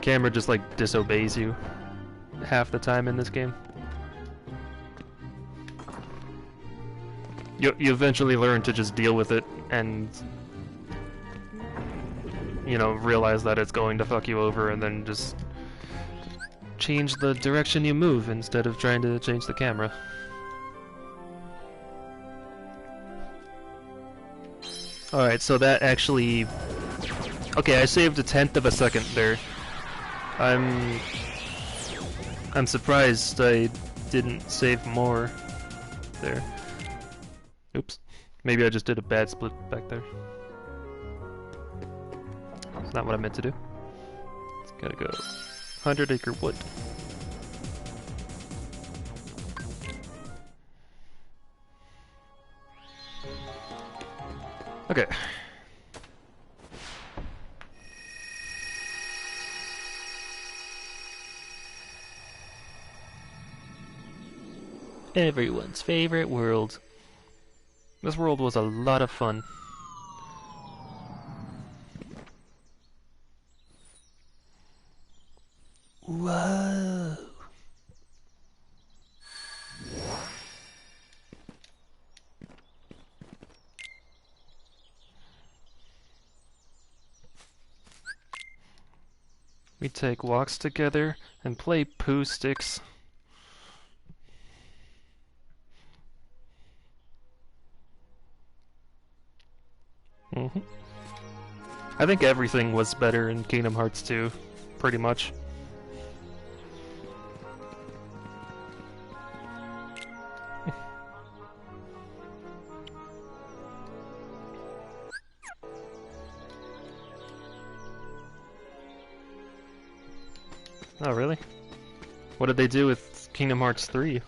Camera just like disobeys you half the time in this game. You eventually learn to just deal with it and, you know, realize that it's going to fuck you over and then just change the direction you move instead of trying to change the camera. Alright, so that actually... Okay, I saved 1/10 of a second there. I'm surprised I didn't save more there. Oops. Maybe I just did a bad split back there. That's not what I meant to do. It's gotta go 100 Acre Wood. Okay. Everyone's favorite world. This world was a lot of fun. Whoa. We take walks together and play poo sticks. Hmm. I think everything was better in Kingdom Hearts 2, pretty much. Oh, really? What did they do with Kingdom Hearts 3?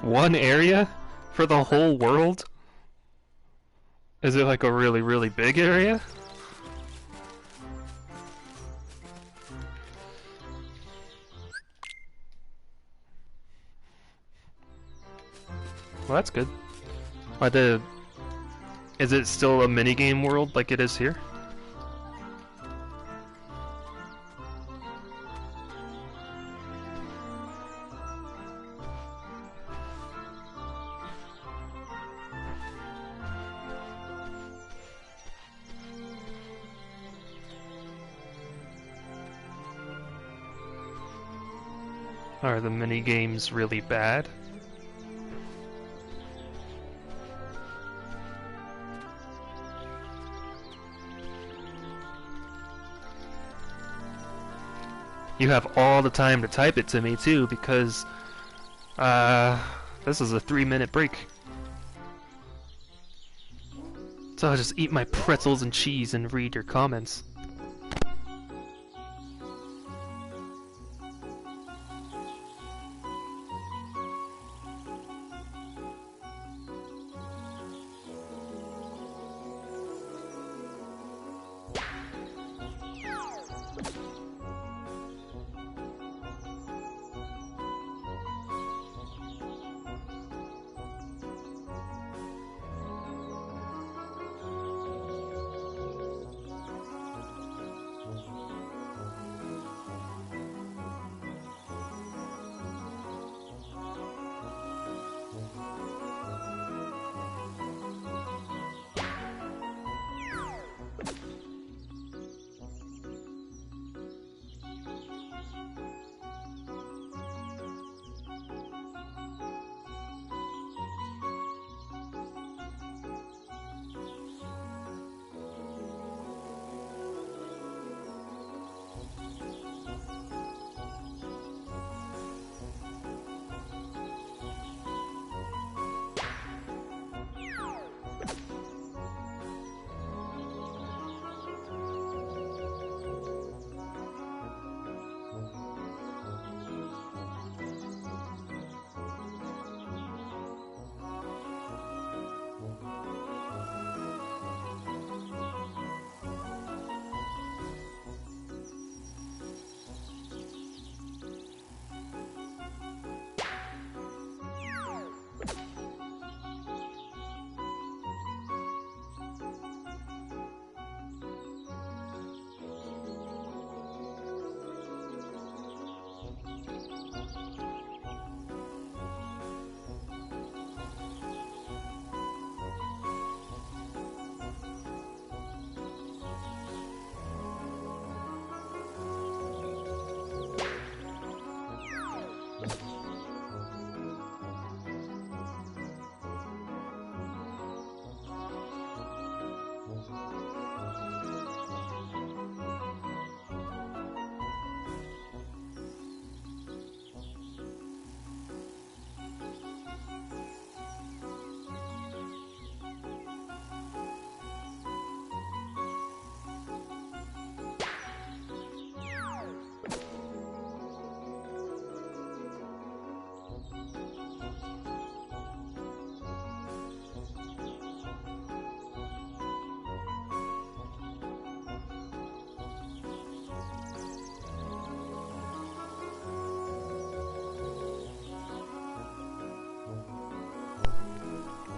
One area? For the whole world? Is it like a really, really big area? Well, that's good. Why the... Is it still a minigame world like it is here? Are the minigames really bad? You have all the time to type it to me too, because this is a 3-minute break. So I'll just eat my pretzels and cheese and read your comments.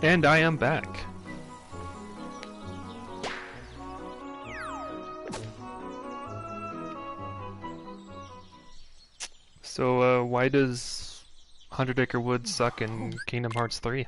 And I am back. So, why does 100 Acre Woods suck in Kingdom Hearts 3.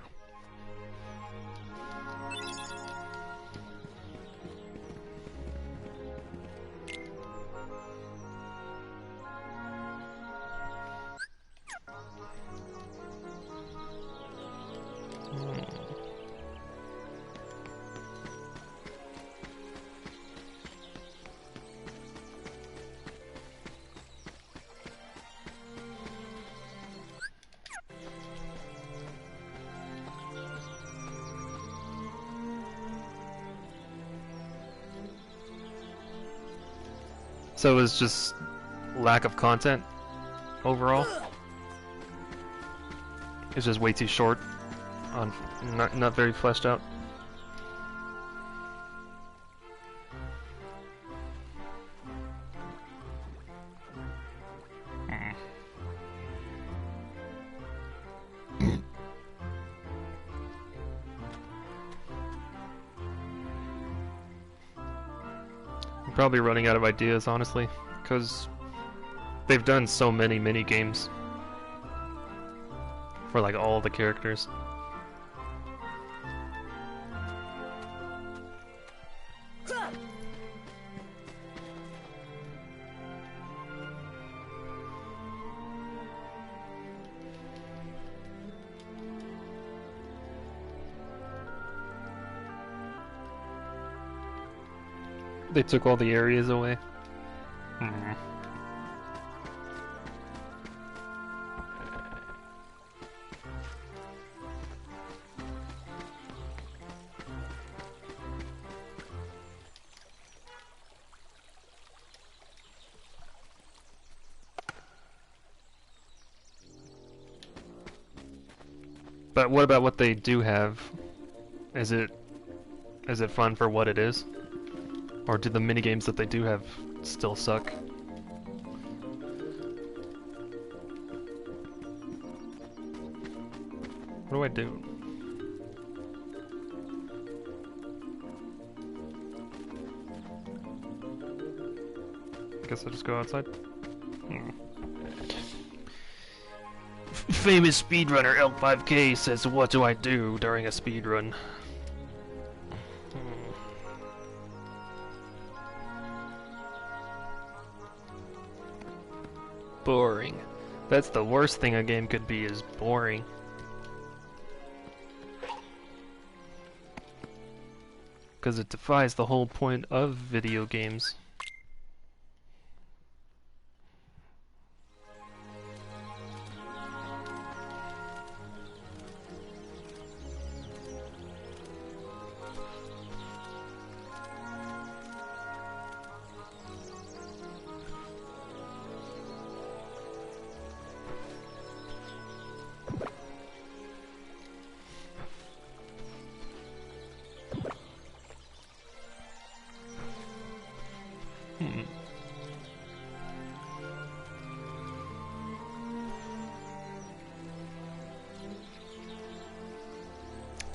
So it was just lack of content overall. It's just way too short, on not very fleshed out. Probably running out of ideas, honestly, because they've done so many mini games for like all the characters. They took all the areas away. But what about what they do have? Is it fun for what it is? Or do the minigames that they do have still suck? What do I do? Guess I'll just go outside. Famous speedrunner L5K says, "What do I do during a speedrun?" Boring. That's the worst thing a game could be, is boring. Because it defies the whole point of video games.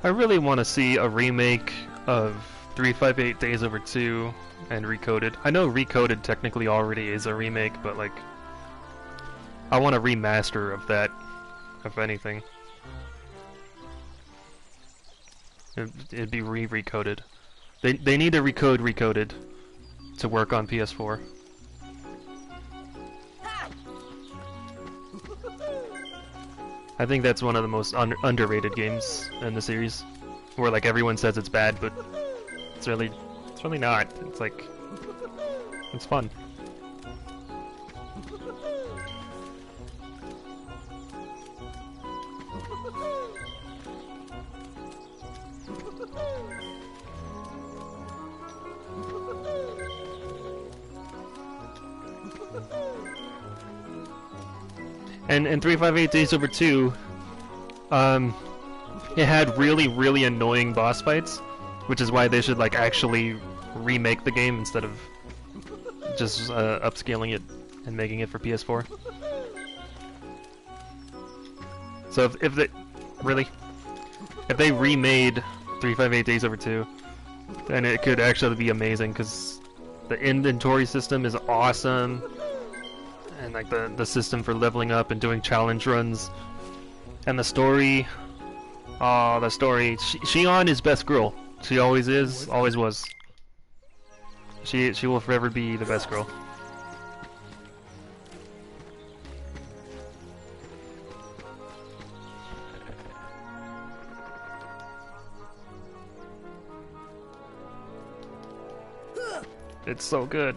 I really want to see a remake of 358 Days Over 2 and Recoded. I know Recoded technically already is a remake, but like, I want a remaster of that, if anything. It'd be re-recoded. They need to recode Recoded to work on PS4. I think that's one of the most underrated games in the series, where like everyone says it's bad, but it's really not. It's like, it's fun. And in 358 Days Over 2, it had really annoying boss fights, which is why they should like actually remake the game instead of just upscaling it and making it for PS4. So if they if they remade 358 Days Over 2, then it could actually be amazing, because the inventory system is awesome. And like the system for leveling up and doing challenge runs And the story, oh, the story. Shion is best girl. She always is, always was. She will forever be the best girl. It's so good.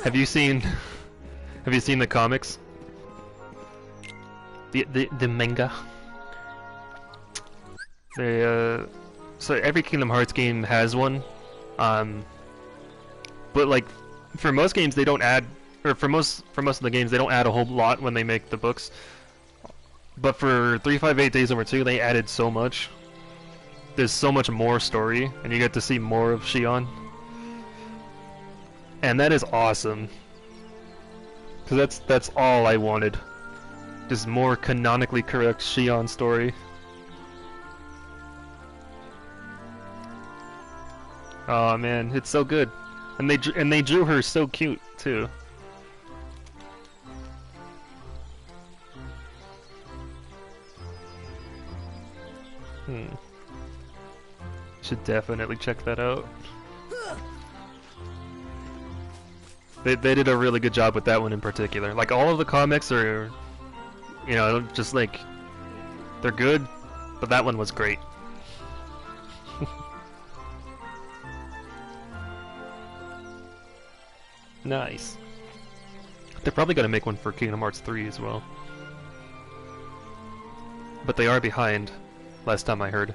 Have you seen the comics? The manga? So every Kingdom Hearts game has one. But like for most games they don't add, or for most of the games they don't add a whole lot when they make the books. But for 358 Days Over 2 they added so much. There's so much more story and you get to see more of Shion. And that is awesome. Cause that's all I wanted. Just more canonically correct Shion story. Oh man, it's so good. And they drew her so cute too. Should definitely check that out. They did a really good job with that one in particular. Like all of the comics are, you know, just like they're good, but that one was great. Nice. They're probably gonna make one for Kingdom Hearts 3 as well. But they are behind, last time I heard.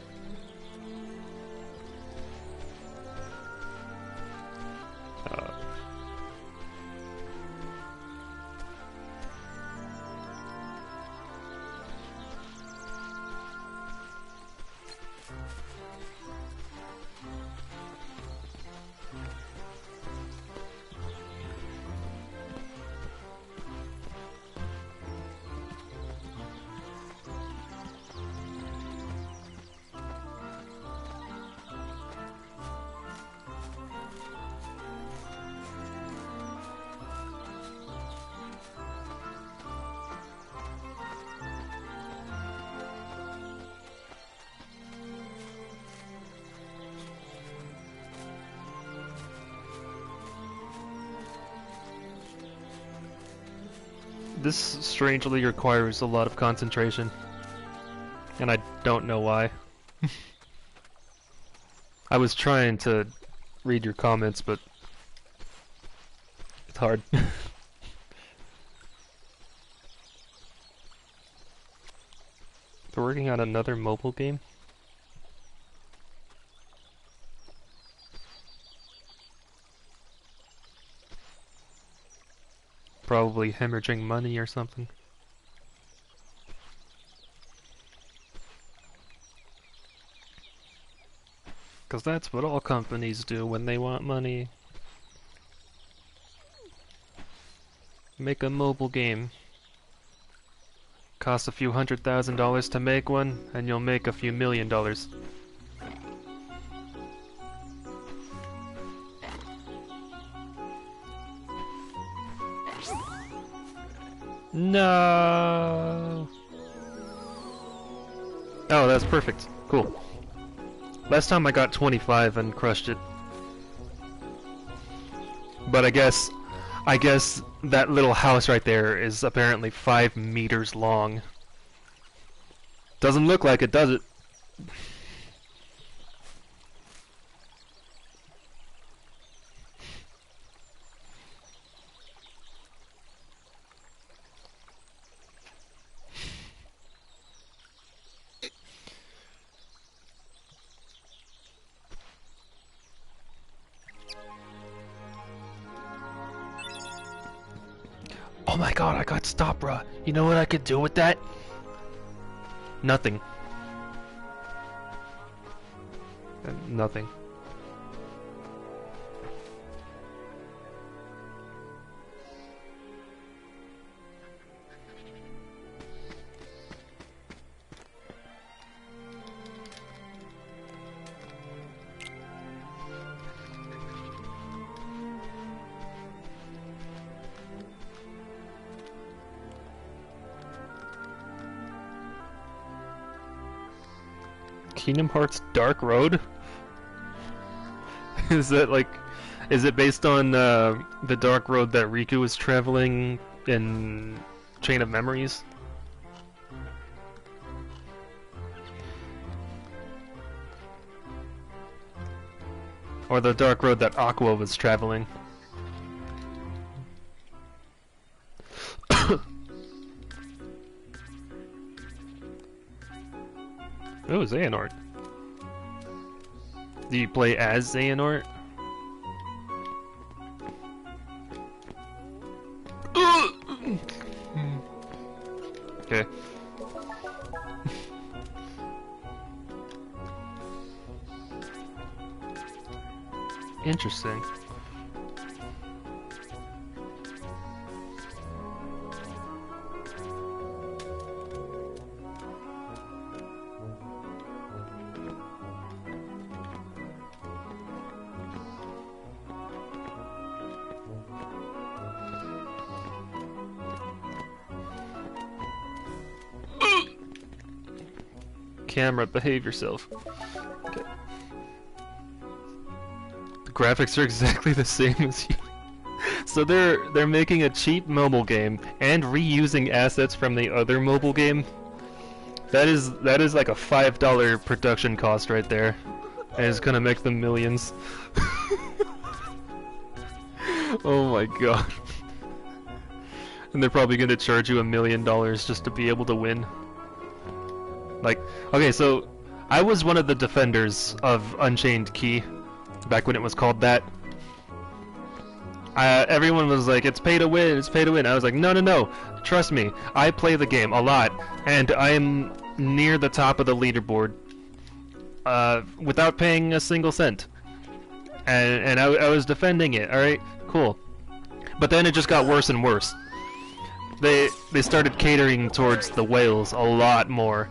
This strangely requires a lot of concentration, and I don't know why. I was trying to read your comments, but it's hard. They're working on another mobile game? Probably hemorrhaging money or something. Because that's what all companies do when they want money. Make a mobile game. Costs a few $100,000 to make one, and you'll make a few $1,000,000. No. Oh, that's perfect. Cool. Last time I got 25 and crushed it. But I guess that little house right there is apparently 5 meters long. Doesn't look like it, does it? Oh my god, I got Stopra. You know what I could do with that? Nothing. Nothing. Kingdom Hearts Dark Road? Is that like... Is it based on the dark road that Riku was traveling in Chain of Memories? Or the dark road that Aqua was traveling? Oh, Xehanort. Do you play as Xehanort? Okay. Interesting. Camera, behave yourself. Okay. The graphics are exactly the same as you. So they're making a cheap mobile game and reusing assets from the other mobile game. That is like a $5 production cost right there, and it's gonna make them millions. Oh my god. And they're probably gonna charge you $1 million just to be able to win. Like, okay, so I was one of the defenders of Unchained Key back when it was called that. Everyone was like, it's pay to win, it's pay to win. I was like, no, no, no, trust me, I play the game a lot, and I'm near the top of the leaderboard without paying a single cent. And I was defending it, alright? Cool. But then it just got worse and worse. They started catering towards the whales a lot more.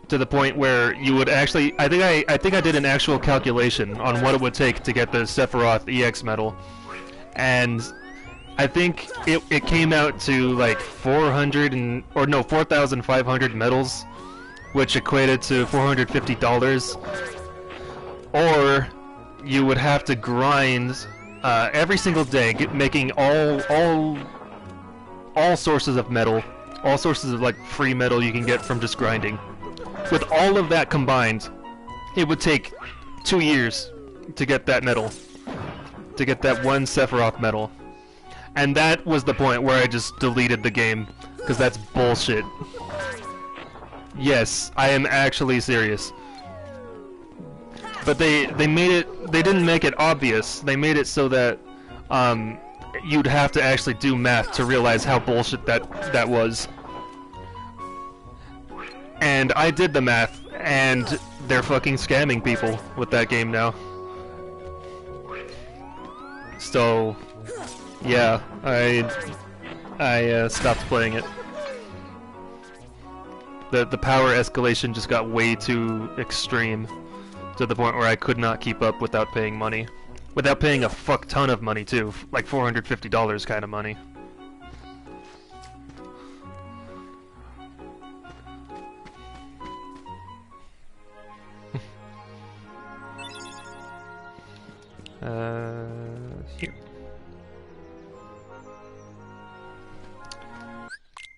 To the point where you would actually, I think I did an actual calculation on what it would take to get the Sephiroth EX medal, and I think it came out to like 4,500 medals, which equated to $450, or you would have to grind every single day, making all sources of metal, all sources of like free metal you can get from just grinding. With all of that combined, it would take 2 years to get that medal. To get that one Sephiroth medal. And that was the point where I just deleted the game, because that's bullshit. Yes, I am actually serious. But they made it, they didn't make it obvious. They made it so that you'd have to actually do math to realize how bullshit that was. And I did the math, and they're fucking scamming people with that game now. So, yeah, I stopped playing it. The power escalation just got way too extreme, to the point where I could not keep up without paying money. Without paying a fuck ton of money too, like $450 kind of money. Here.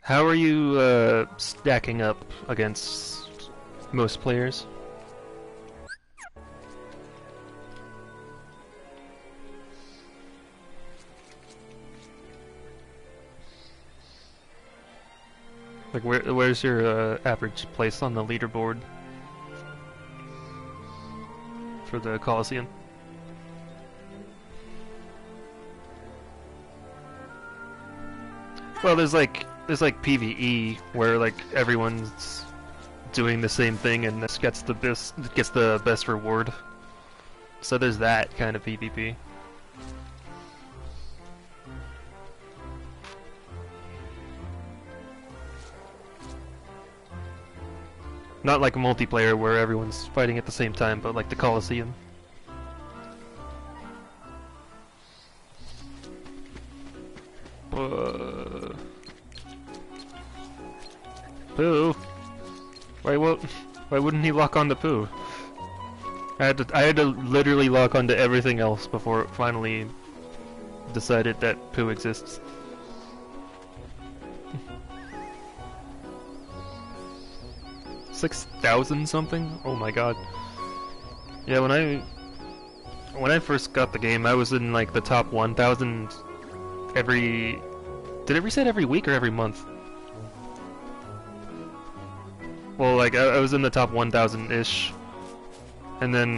How are you stacking up against most players? Like, where's your average place on the leaderboard for the Coliseum? Well, there's like PvE where like everyone's doing the same thing and this gets the best reward. So there's that kind of PvP. Not like a multiplayer where everyone's fighting at the same time, but like the Coliseum. Pooh! Why wouldn't he lock on the Pooh? I had to literally lock onto everything else before it finally decided that poo exists. 6,000 something? Oh my god. Yeah, when I first got the game, I was in like the top 1,000 every. Did it reset every week or every month? Well, like I was in the top 1,000-ish, and then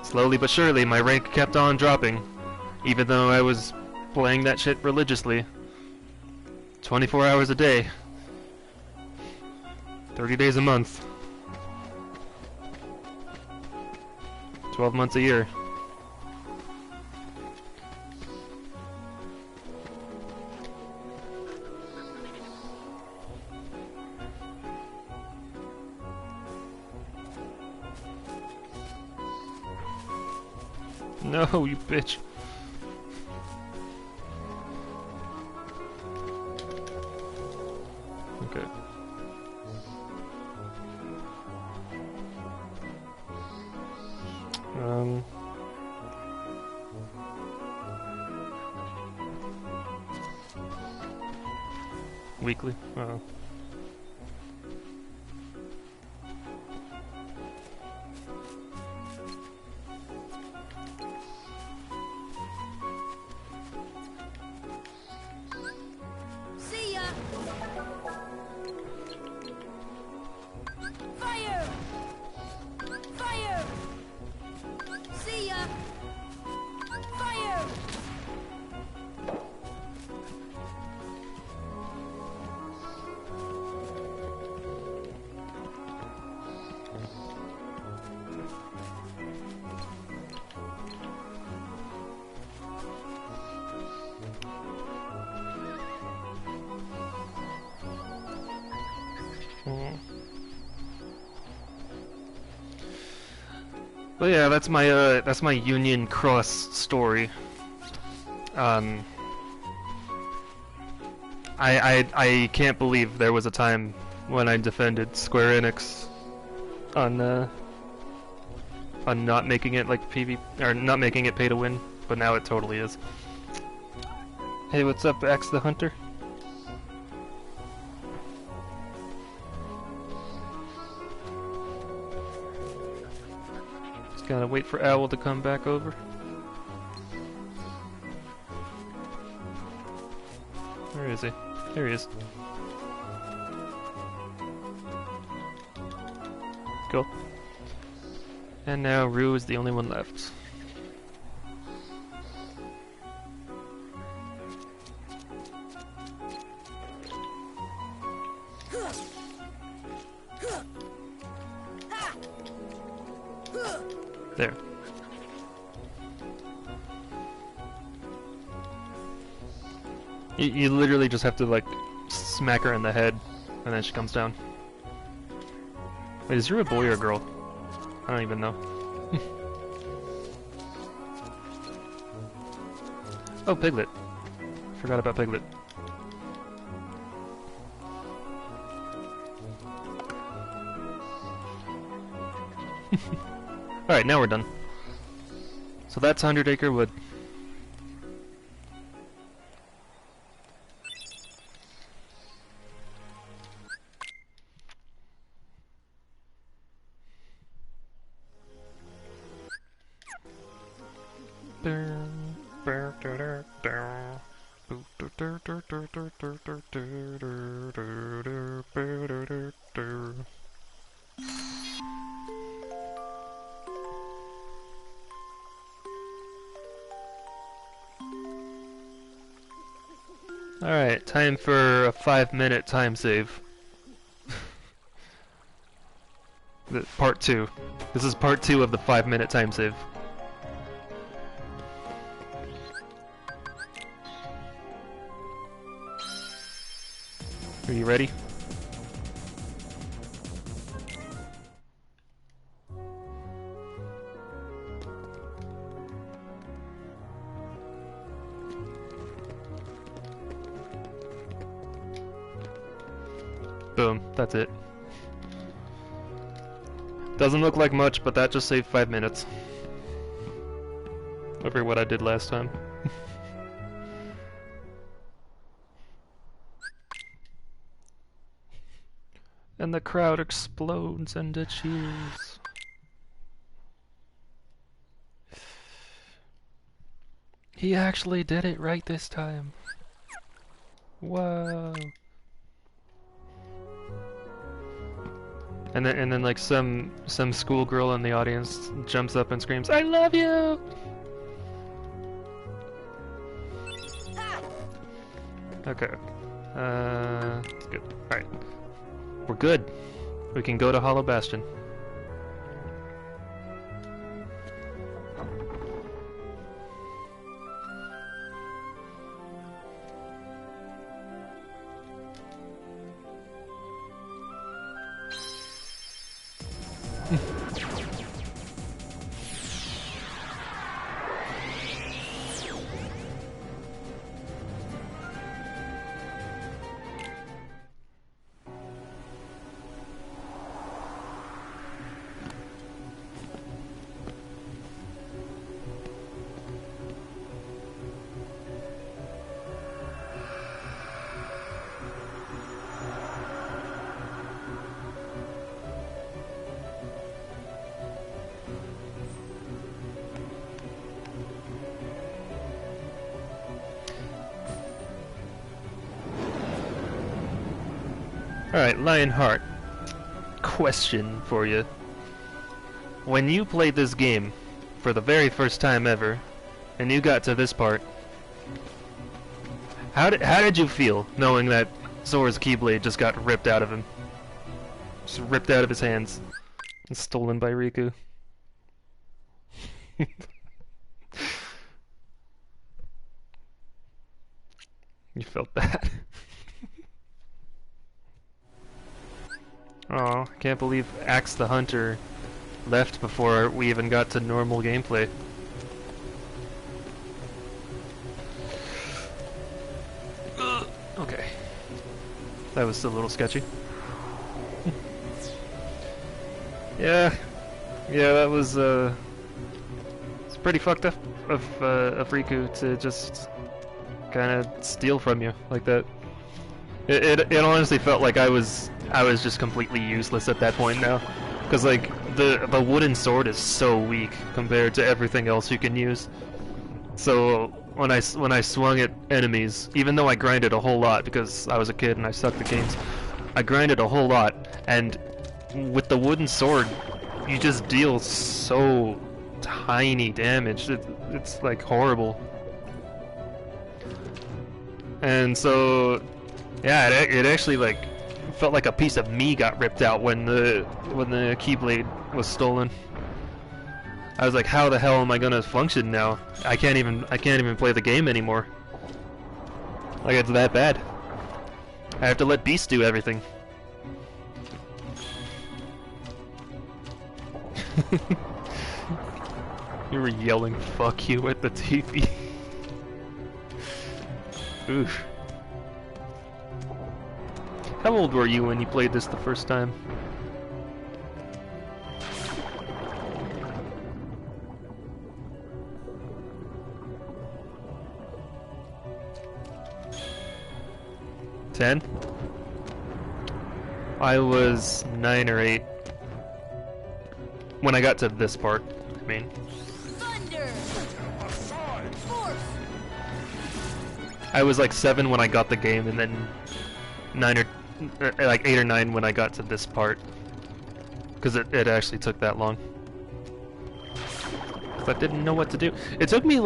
slowly but surely my rank kept on dropping, even though I was playing that shit religiously, 24 hours a day, 30 days a month, 12 months a year. No, you bitch. Okay. Weekly? Oh. See ya! Fire! Fire! See ya! Fire! But yeah, that's my Union Cross story. Um, I can't believe there was a time when I defended Square Enix on not making it like PV or not making it pay to win, but now it totally is. Hey, what's up, Axe the Hunter? Just gotta wait for Owl to come back over. Where is he? There he is. Cool. And now Rue is the only one left. There. You literally just have to like smack her in the head and then she comes down. Wait, is Rue a boy or a girl? I don't even know. Oh, Piglet. Forgot about Piglet. Alright, now we're done. So that's 100 Acre Wood. Alright, time for a 5-minute time save. Part 2. This is part 2 of the 5-minute time save. Are you ready? Boom, that's it. Doesn't look like much, but that just saved 5 minutes. Over what I did last time. And the crowd explodes into cheers. He actually did it right this time. Whoa. And then like some schoolgirl in the audience jumps up and screams, "I love you!" Okay. Good. Alright. We're good. We can go to Hollow Bastion. Alright, Lionheart. Question for you. When you played this game for the very first time ever, and you got to this part, how did you feel knowing that Sora's Keyblade just got ripped out of him? Just ripped out of his hands and stolen by Riku. You felt bad. Oh, I can't believe Axe the Hunter left before we even got to normal gameplay. Okay. That was a little sketchy. Yeah, that was it's pretty fucked up of Riku to just kind of steal from you like that. It honestly felt like I was just completely useless at that point now, because like the wooden sword is so weak compared to everything else you can use. So when I swung at enemies, even though I grinded a whole lot because I was a kid and I sucked at games, I grinded a whole lot, and with the wooden sword, you just deal so tiny damage. It's like horrible. And so, yeah, it actually like felt like a piece of me got ripped out when the Keyblade was stolen. I was like, how the hell am I gonna function now? I can't even play the game anymore. Like, it's that bad. I have to let Beast do everything. You were yelling "fuck you" at the TV. Oof. How old were you when you played this the first time? Ten? I was 9 or 8 when I got to this part. I mean, Thunder! Force! I was like 7 when I got the game, and then 9 or like 8 or 9 when I got to this part, because it actually took that long. 'Cause I didn't know what to do. It took me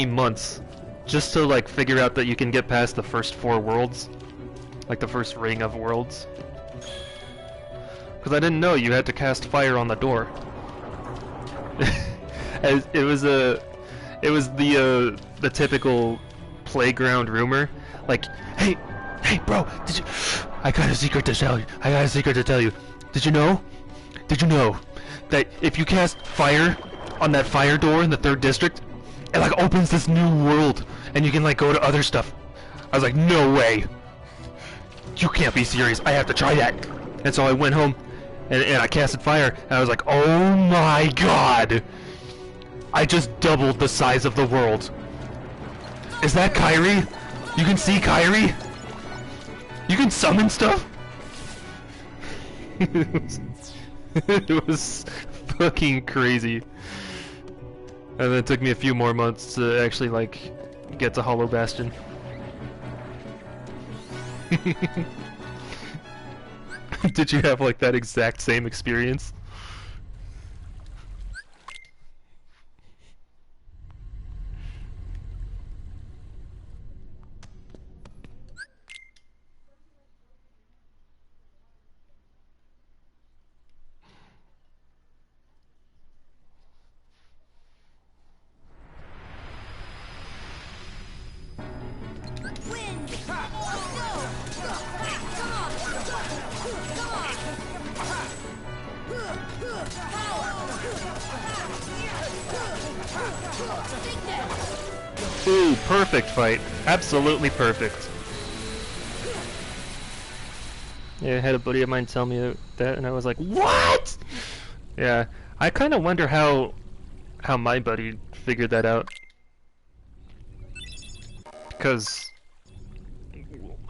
months just to like figure out that you can get past the first 4 worlds, like the first ring of worlds. Because I didn't know you had to cast fire on the door. It was the typical playground rumor, like, hey bro, did you? I got a secret to tell you. I got a secret to tell you. Did you know? Did you know that if you cast fire on that fire door in the 3rd district, it like opens this new world and you can like go to other stuff? I was like, no way. You can't be serious. I have to try that. And so I went home and I casted fire, and I was like, oh my god! I just doubled the size of the world. Is that Kyrie? You can see Kyrie? You can summon stuff? It was fucking crazy. And then it took me a few more months to actually, like, get to Hollow Bastion. Did you have, like, that exact same experience? Wind! Go! Come on! Power! Sickness! Ooh, perfect fight. Absolutely perfect. Yeah, I had a buddy of mine tell me that, and I was like, what? Yeah, I kind of wonder how my buddy figured that out. Because,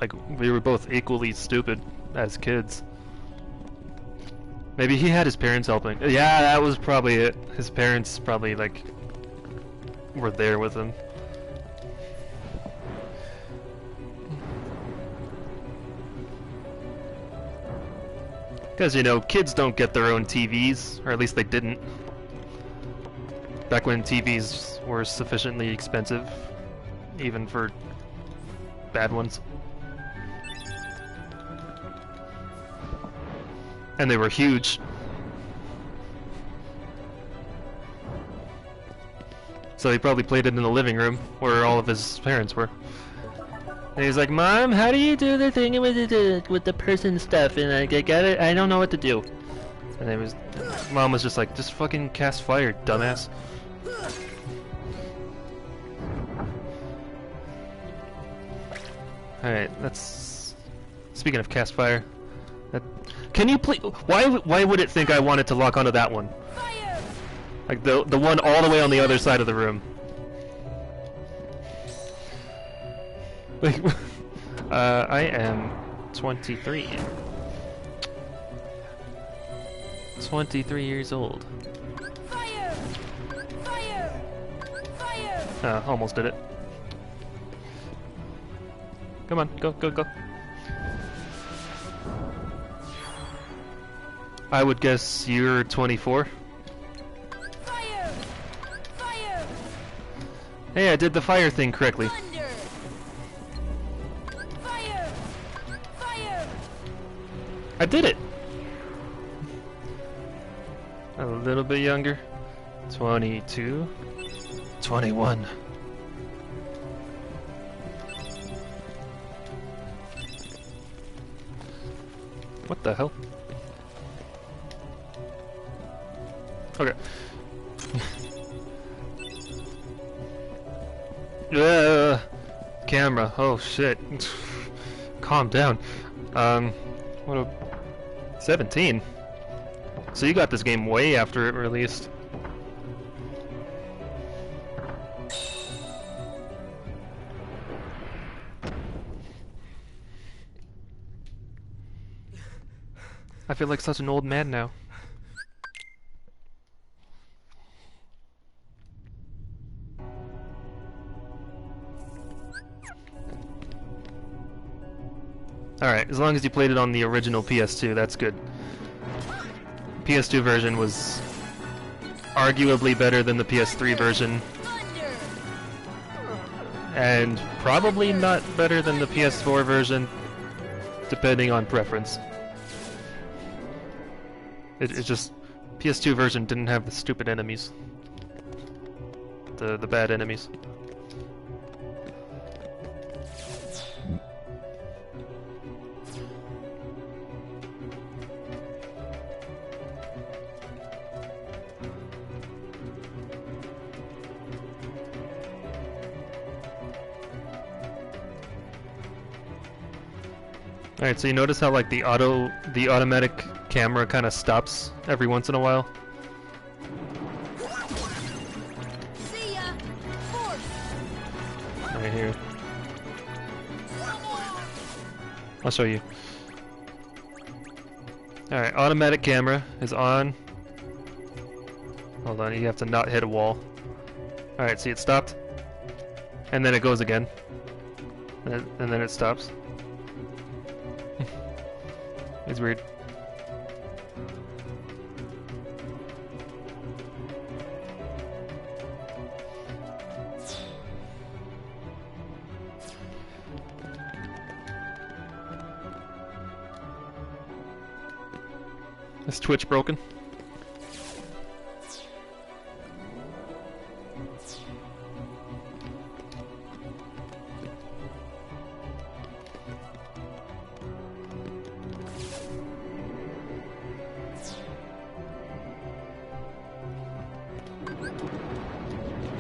like, we were both equally stupid as kids. Maybe he had his parents helping. Yeah, that was probably it. His parents probably, like, were there with him. Because, you know, kids don't get their own TVs, or at least they didn't. Back when TVs were sufficiently expensive, even for bad ones. And they were huge. So he probably played it in the living room, where all of his parents were. And he's like, Mom, how do you do the thing with the person stuff? And I got it. I don't know what to do. And Mom was just like, just fucking cast fire, dumbass. All right, that's. Speaking of cast fire, can you please? Why would it think I wanted to lock onto that one? Fire! Like the one all the way on the other side of the room. Like, I am 23. 23 years old. Fire! Fire! Fire! Almost did it. Come on, go, go, go. I would guess you're 24. Fire! Fire! Hey, I did the fire thing correctly. Thunder! Fire! Fire! I did it! A little bit younger. 22. 21. What the hell? Okay. Camera. Oh shit. Calm down. What a 17. So you got this game way after it released. I feel like such an old man now. Alright, as long as you played it on the original PS2, that's good. PS2 version was arguably better than the PS3 version, Thunder! and probably not better than the PS4 version, depending on preference. It just PS2 version didn't have the stupid enemies, the bad enemies. Alright, so you notice how like the automatic camera kind of stops every once in a while. See ya. Force. Right here. I'll show you. Alright, automatic camera is on. Hold on, you have to not hit a wall. Alright, see it stopped? And then it goes again. And then it stops. It's weird. Is Twitch broken?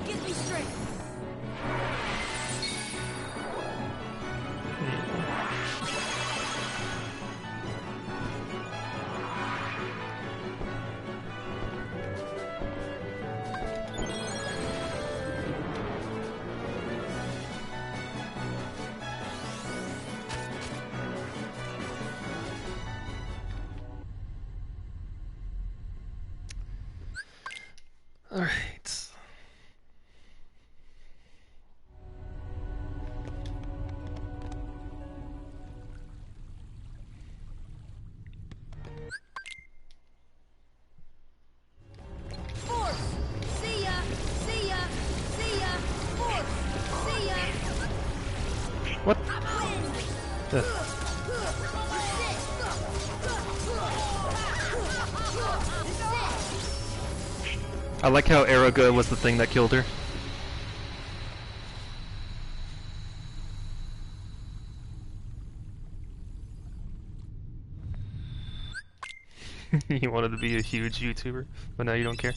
Get me straight. All right. Force. See ya. See ya. See ya. Force. See ya. What? Win. I like how Araga was the thing that killed her. You wanted to be a huge YouTuber, but now you don't care.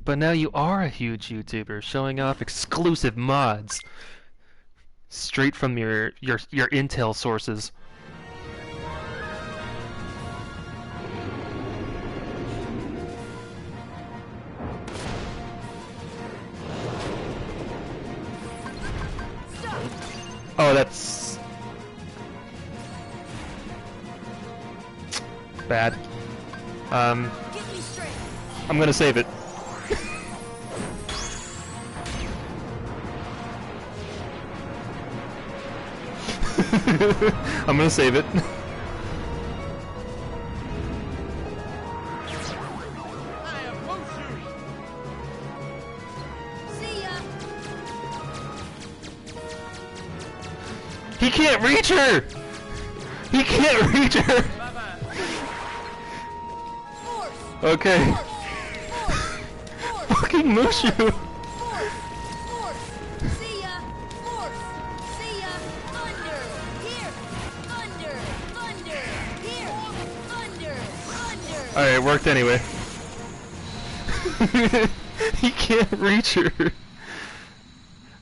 But now you are a huge YouTuber, showing off exclusive mods straight from your intel sources. Oh, that's bad. Get me straight. I'm gonna save it. I'm gonna save it. See ya. He can't reach her! He can't reach her! Force. Okay. Force. Fucking Mushu! Force. Force. See ya. Force. See ya. Thunder. Here. Thunder. Thunder. Here. Thunder. Thunder. Alright, it worked anyway. He can't reach her.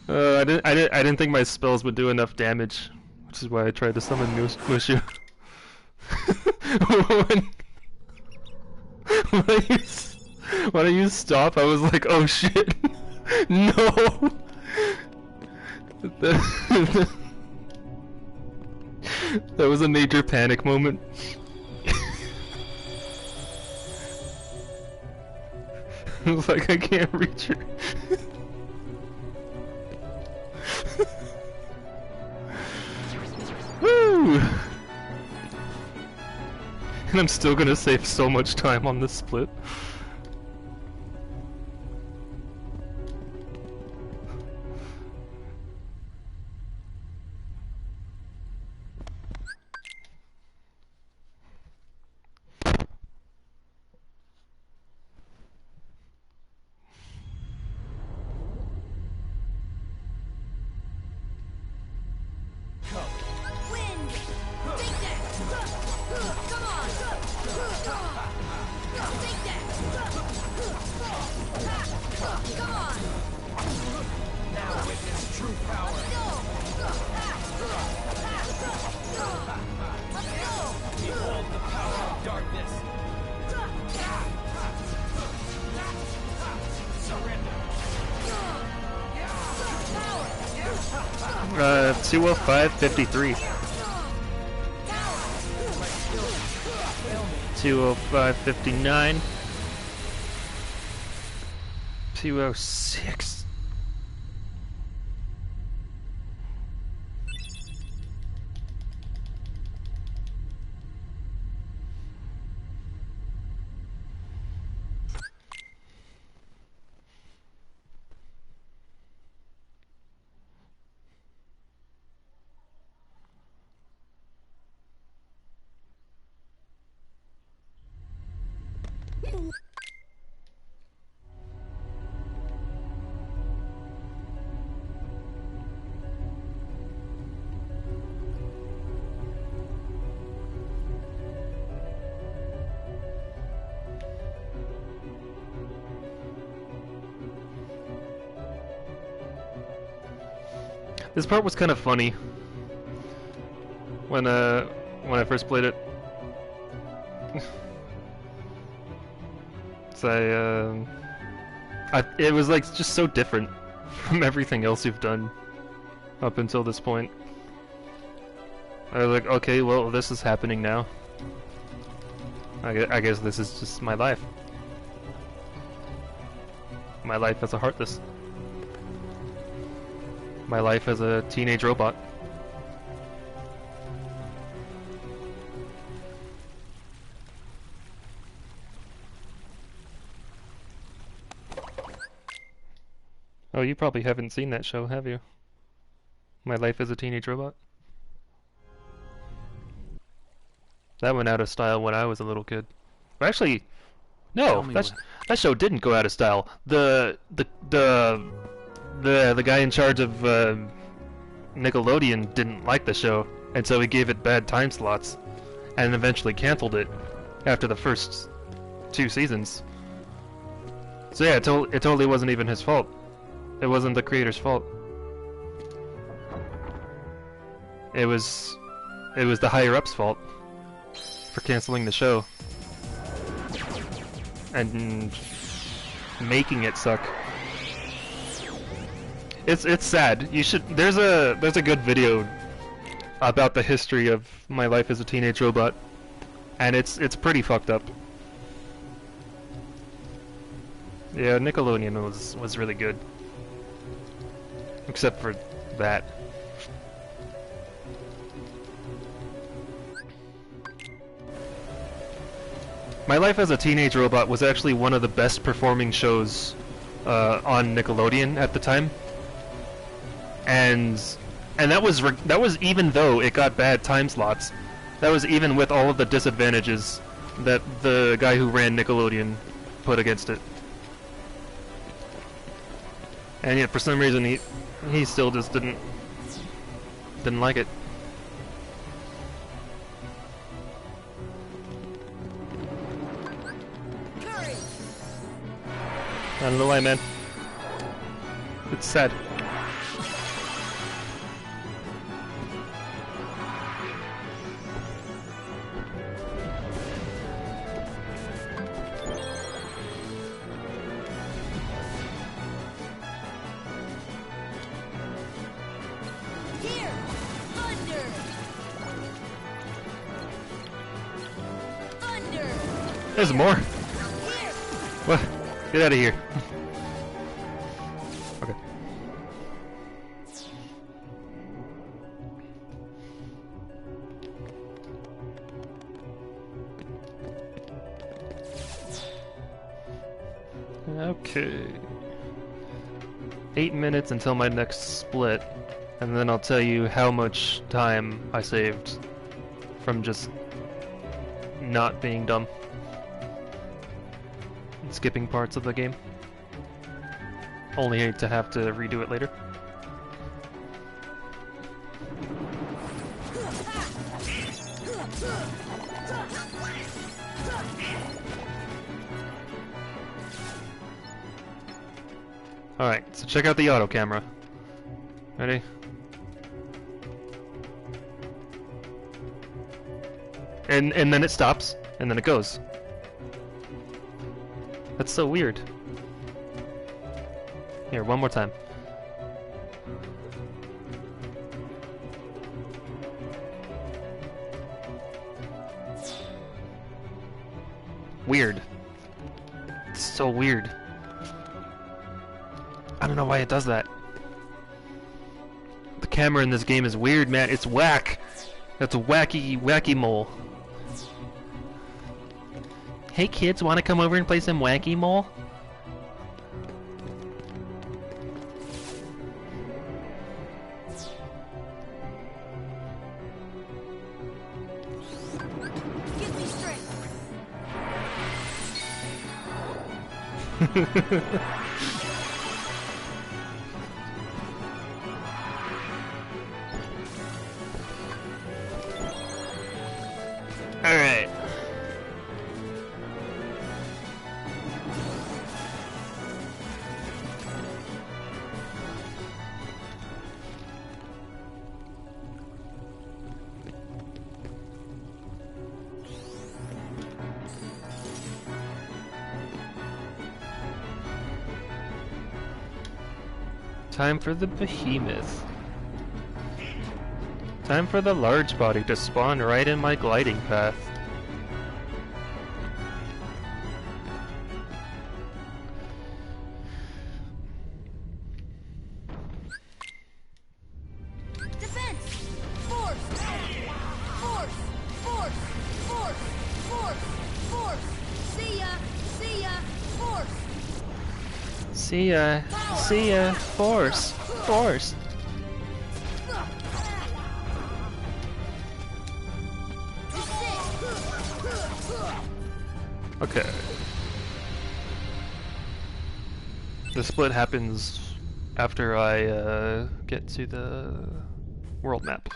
I didn't think my spells would do enough damage, which is why I tried to summon Mushu. when I used stop, I was like, oh shit, no. That was a major panic moment. I was like, I can't reach her. Woo! And I'm still gonna save so much time on this split. Wind. Take that. Come on. Take that. 205.53. 205.59. 206. This part was kind of funny when I first played it. So it was like just so different from everything else you've done up until this point. I was like, okay, well, this is happening now. I guess this is just my life. My life as a Heartless. My life as a teenage robot. Oh, you probably haven't seen that show, have you? My Life as a Teenage Robot? That went out of style when I was a little kid. Actually, no, that show didn't go out of style. The guy in charge of Nickelodeon didn't like the show, and so he gave it bad time slots, and eventually canceled it after the first 2 seasons. So yeah, it totally wasn't even his fault. It wasn't the creator's fault. It was the higher up's fault for canceling the show and making it suck. It's sad. You should. There's a good video about the history of My Life as a Teenage Robot, and it's pretty fucked up. Yeah, Nickelodeon was really good, except for that. My Life as a Teenage Robot was actually one of the best performing shows on Nickelodeon at the time. And that was even though it got bad time slots. That was even with all of the disadvantages that the guy who ran Nickelodeon put against it. And yet for some reason he still just didn't like it. I don't know why, man. It's sad. There's more. What? Get out of here. Okay. Okay. 8 minutes until my next split, and then I'll tell you how much time I saved from just not being dumb. Skipping parts of the game, only to have to redo it later. Alright, so check out the auto camera. Ready? And then it stops, and then it goes. That's so weird. Here, one more time. weird. It's so weird. I don't know why it does that. The camera in this game is weird, man. It's whack. That's a wacky mole. Hey kids, wanna come over and play some wacky mole? Give me strength. Alright. Time for the behemoth. Time for the large body to spawn right in my gliding path. Defense. Force. Force. Force. Force. Force. Force. See ya. See ya. Force. See ya, force, force. Okay. The split happens after I get to the world map.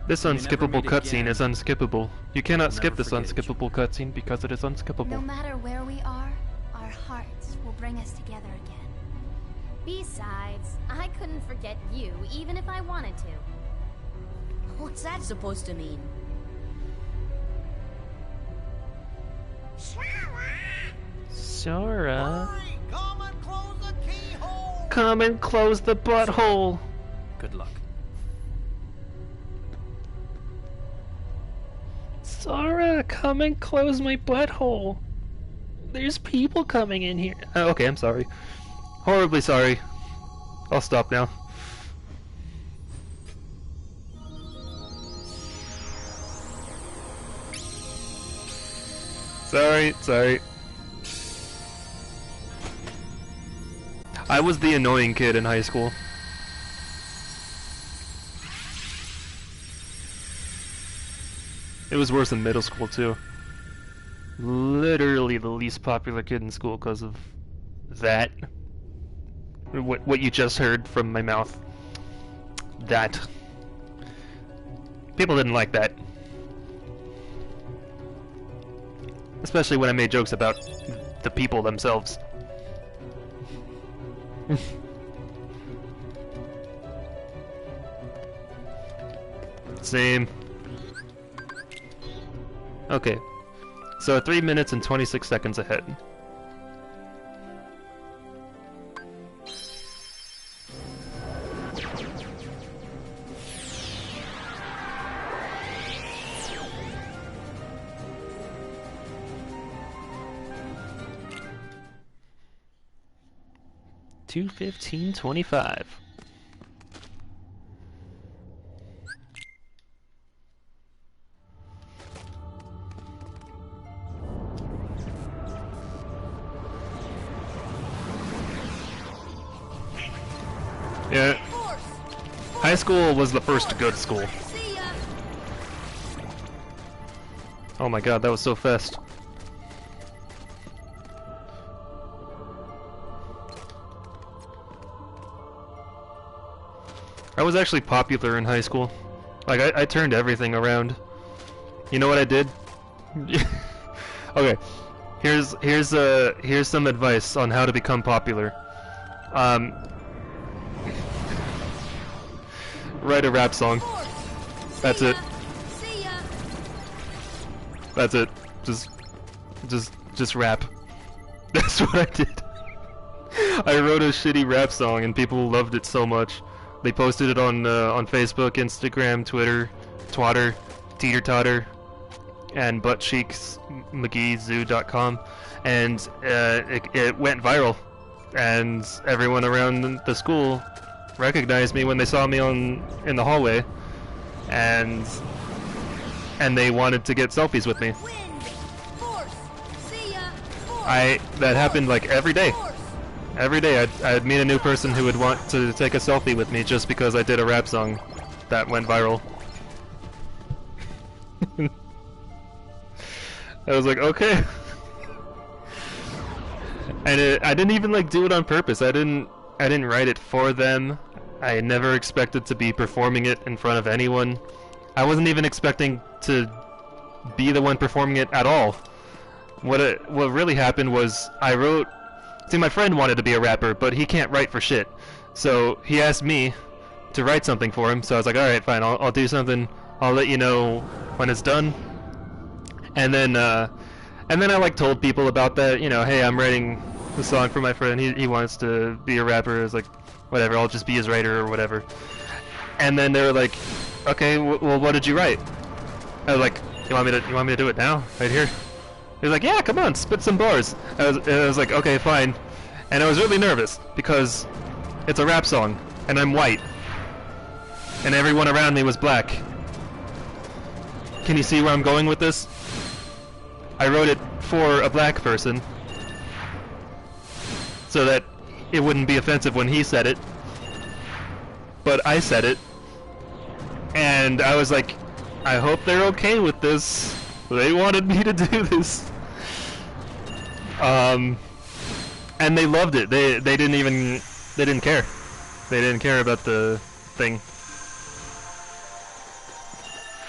This unskippable cutscene is unskippable. You cannot skip this unskippable cutscene because it is No unskippable. matter where we are, our hearts will bring us together again. Besides, I couldn't forget you, even if I wanted to. What's that supposed to mean? Sora, Come and close the keyhole! come and close the butthole. Good luck. Sora, come and close my butthole. There's people coming in here. Oh, okay, I'm sorry. Horribly sorry. I'll stop now. Sorry. I was the annoying kid in high school. It was worse in middle school too. Literally the least popular kid in school because of that. What you just heard from my mouth. That. People didn't like that. Especially when I made jokes about the people themselves. Same. Okay. So 3 minutes and 26 seconds ahead. $2:15.25. Yeah. High school was the first good school. See ya. Oh my god, that was so fast. I was actually popular in high school. Like I turned everything around. You know what I did? Okay, here's some advice on how to become popular. Write a rap song. That's it. See ya. That's it. Just rap. That's what I did. I wrote a shitty rap song and people loved it so much. They posted it on Facebook, Instagram, Twitter, Twatter, Teeter Totter, and buttcheeksmcgeezoo.com, and it went viral. And everyone around the school recognized me when they saw me in the hallway, and they wanted to get selfies with me. Wind. Force. See ya. Force. That happened like every day. Force. Every day I'd meet a new person who would want to take a selfie with me just because I did a rap song that went viral. I was like, okay. And I didn't even like do it on purpose. I didn't write it for them. I never expected to be performing it in front of anyone. I wasn't even expecting to be the one performing it at all. What really happened was I wrote. See, my friend wanted to be a rapper, but he can't write for shit. So he asked me to write something for him. So I was like, all right, fine, I'll do something. I'll let you know when it's done. And then I like told people about that. You know, hey, I'm writing the song for my friend. He wants to be a rapper. I was like, whatever, I'll just be his writer or whatever. And then they were like, okay, well, what did you write? I was like, you want me to do it now, right here? He was like, yeah, come on, spit some bars. I was like, okay, fine. And I was really nervous because it's a rap song and I'm white and everyone around me was black. Can you see where I'm going with this? I wrote it for a black person so that it wouldn't be offensive when he said it, but I said it, and I was like, I hope they're okay with this. They wanted me to do this. And they loved it. They didn't care. They didn't care about the thing.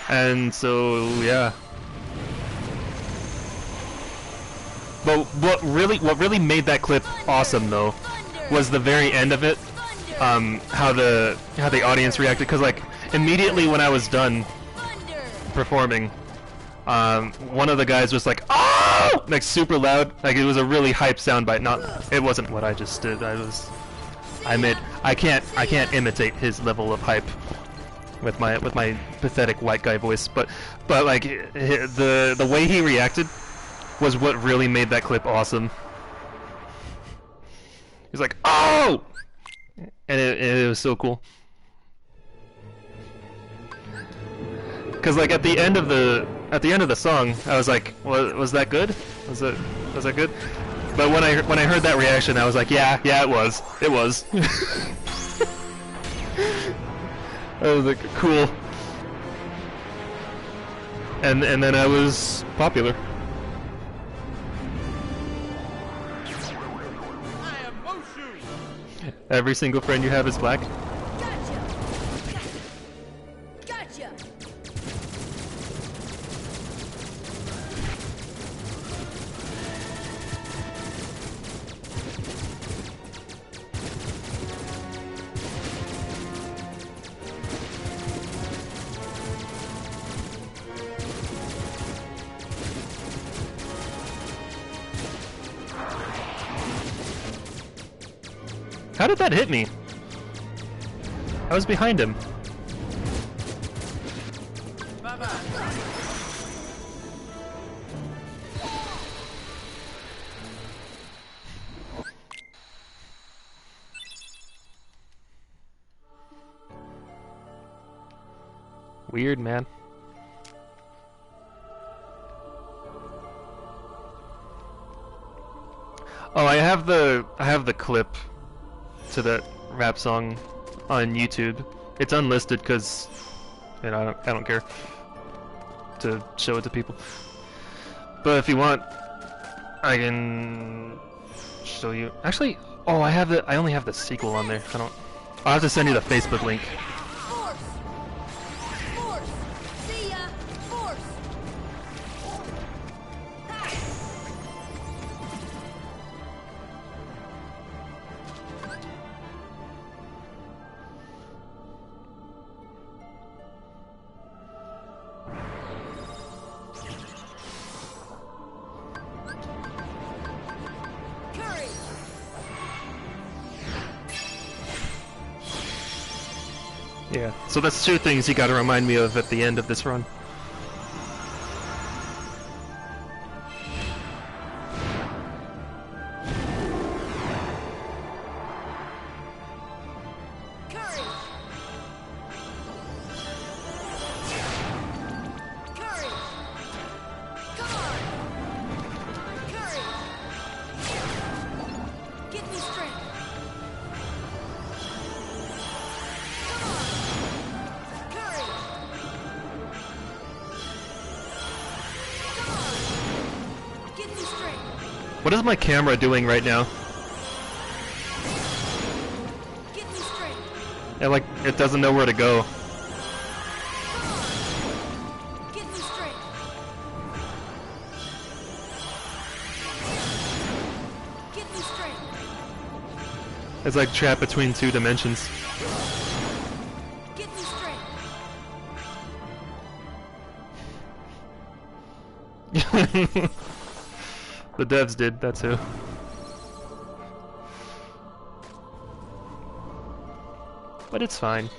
And so yeah. But what really made that clip awesome though was the very end of it. How the audience reacted, because like immediately when I was done performing, one of the guys was like, "Oh!" like super loud, like it was a really hype soundbite. It wasn't what I just did. I can't imitate his level of hype with my pathetic white guy voice. But like the way he reacted was what really made that clip awesome. He's like, "Oh!" and it was so cool. Cause like at the end of the song, I was like, was that good? Was that good? But when I heard that reaction, I was like, yeah, it was. I was like, cool. And then I was popular. I am Mushu. Every single friend you have is black. Gotcha. How did that hit me? I was behind him. Bye-bye. Weird, man. Oh, I have the clip to that rap song on YouTube. It's unlisted because, you know, I don't care to show it to people. But if you want, I can show you. Actually, oh, I only have the sequel on there. I'll have to send you the Facebook link. Force. Yeah, so that's two things you gotta remind me of at the end of this run. Courage! Courage! Come on! Courage! Give me strength! Come on! Courage! Come on! Give me strength! What is my camera doing right now? Give me strength! It doesn't know where to go. Come on! Give me strength! Give me strength! It's like trapped between two dimensions. Give me strength! The devs did, that's who. But it's fine.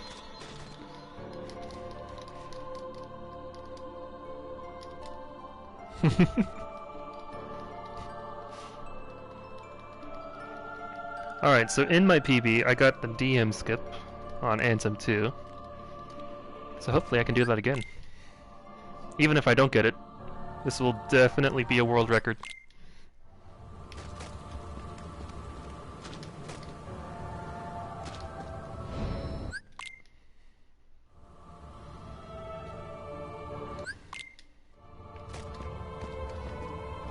Alright, so in my PB, I got the DM skip on Anthem 2. So hopefully I can do that again. Even if I don't get it, this will definitely be a world record.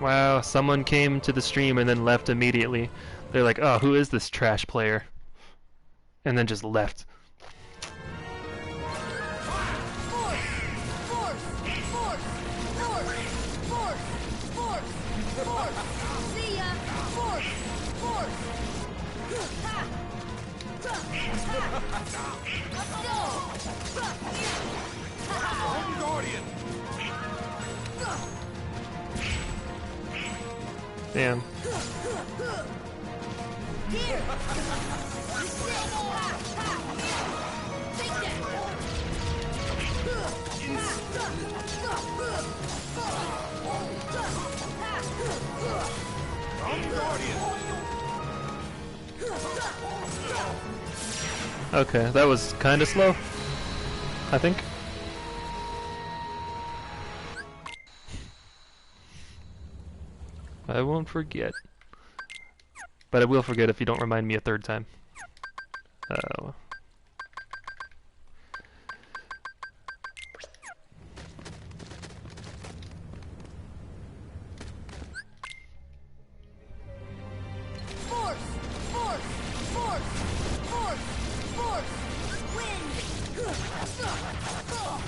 Wow, someone came to the stream and then left immediately. They're like, oh, who is this trash player? And then just left. Force! Force! Force! Force! Force! Force! Force! See ya! Force! Force! Ha! Ha! Let's go! Home Guardian. Damn. Here! You sit! Ha! Ha! Take that! Home Guardian. Okay, that was kind of slow, I think. I won't forget. But I will forget if you don't remind me a third time. Oh. Force! Force! Force! Force! Force! Wind! Come on!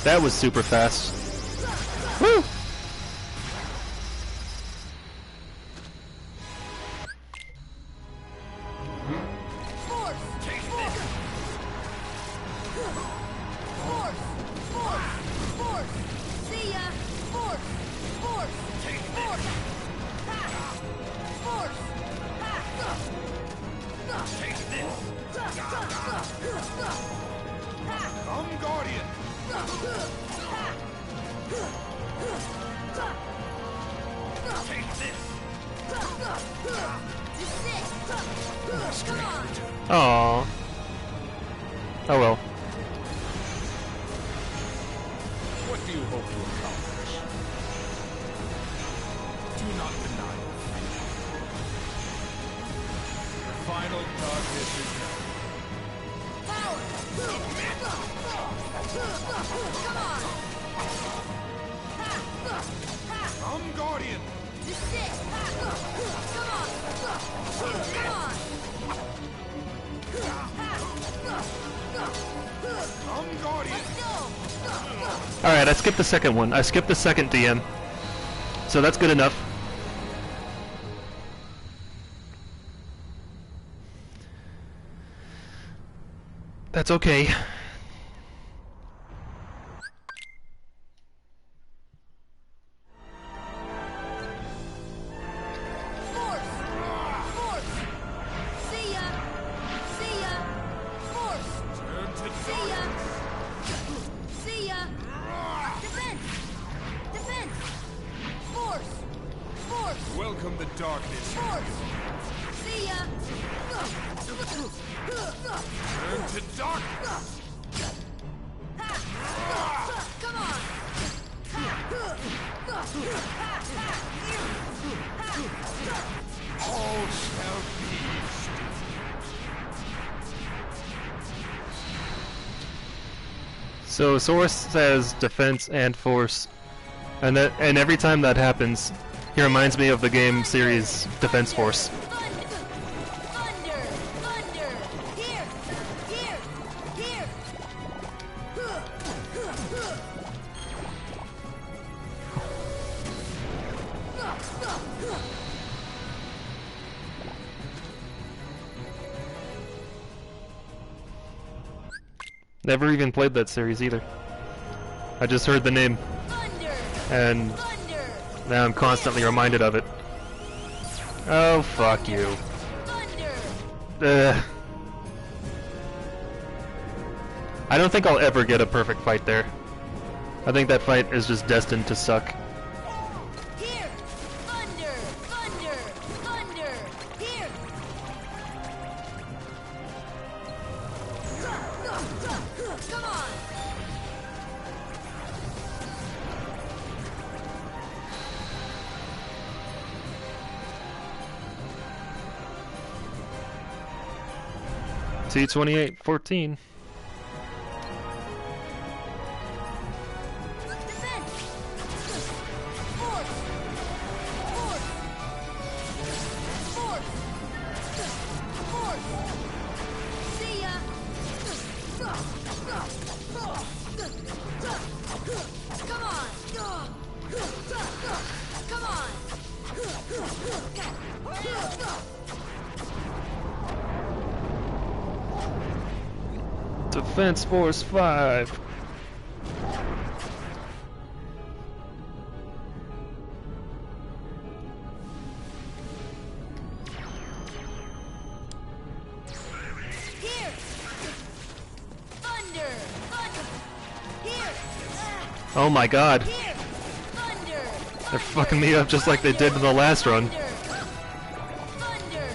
That was super fast. Woo! Force! Force! Force! Force! Force! See ya! Force! Force! Force! Ha! Force! Ha! Take this. Ha! Home Guardian. Take this. Just sit! Come on! Aww. Oh well. What do you hope to accomplish? Do not deny your fate. The final darkness is known. Power! Come on! Ha! Ha! Home Guardian. Just sit! Ha! Come on! Come on! Home Guardian. Go! Alright, I skipped the second one. I skipped the second DM. So that's good enough. That's okay. Force! Force! welcome the darkness. Force. See ya. Turn to darkness. Come on. All shall be still. So Source says defense and force, and every time that happens, he reminds me of the game series Defense Force. Thunder. Thunder. Here. Here. Here. Never even played that series either. I just heard the name, Thunder. and Thunder. now I'm constantly reminded of it. Oh, fuck you. Thunder. Ugh. I don't think I'll ever get a perfect fight there. I think that fight is just destined to suck. Here. Thunder. Thunder. Thunder. Here. Come on. T28-14. Defense. Force. Force. Force. Force. See ya. Come on. Come on. Defense Force 5. Here. Thunder. Thunder. Here. Oh my god. Here. Thunder. They're fucking me up just like they did in the last run. Thunder. Thunder.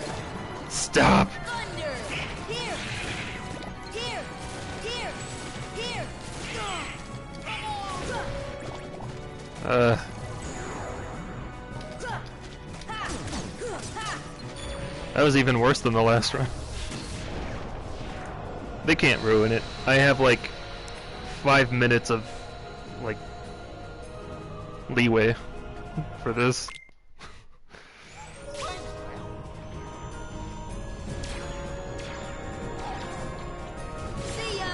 Stop! Thunder. Here. Here. Here. Here. That was even worse than the last run. They can't ruin it. I have like 5 minutes of like leeway for this. See ya.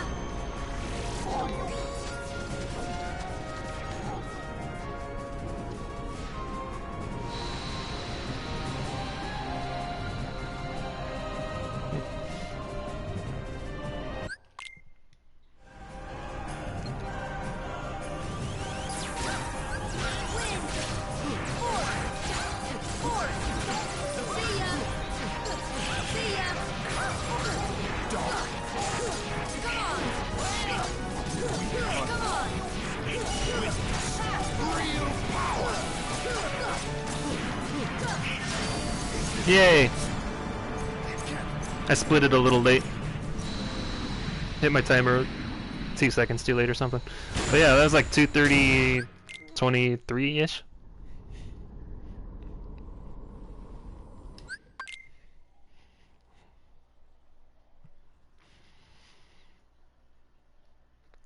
Yay! I split it a little late. Hit my timer 2 seconds too late or something. But yeah, that was like 2:30, 23-ish.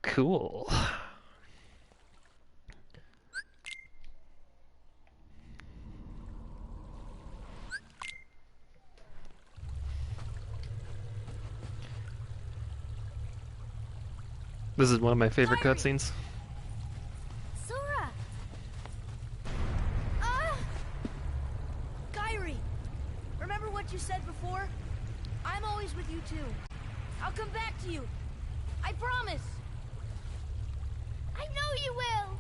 Cool. This is one of my favorite cutscenes. Sora! Kyrie, remember what you said before? I'm always with you too. I'll come back to you. I promise. I know you will!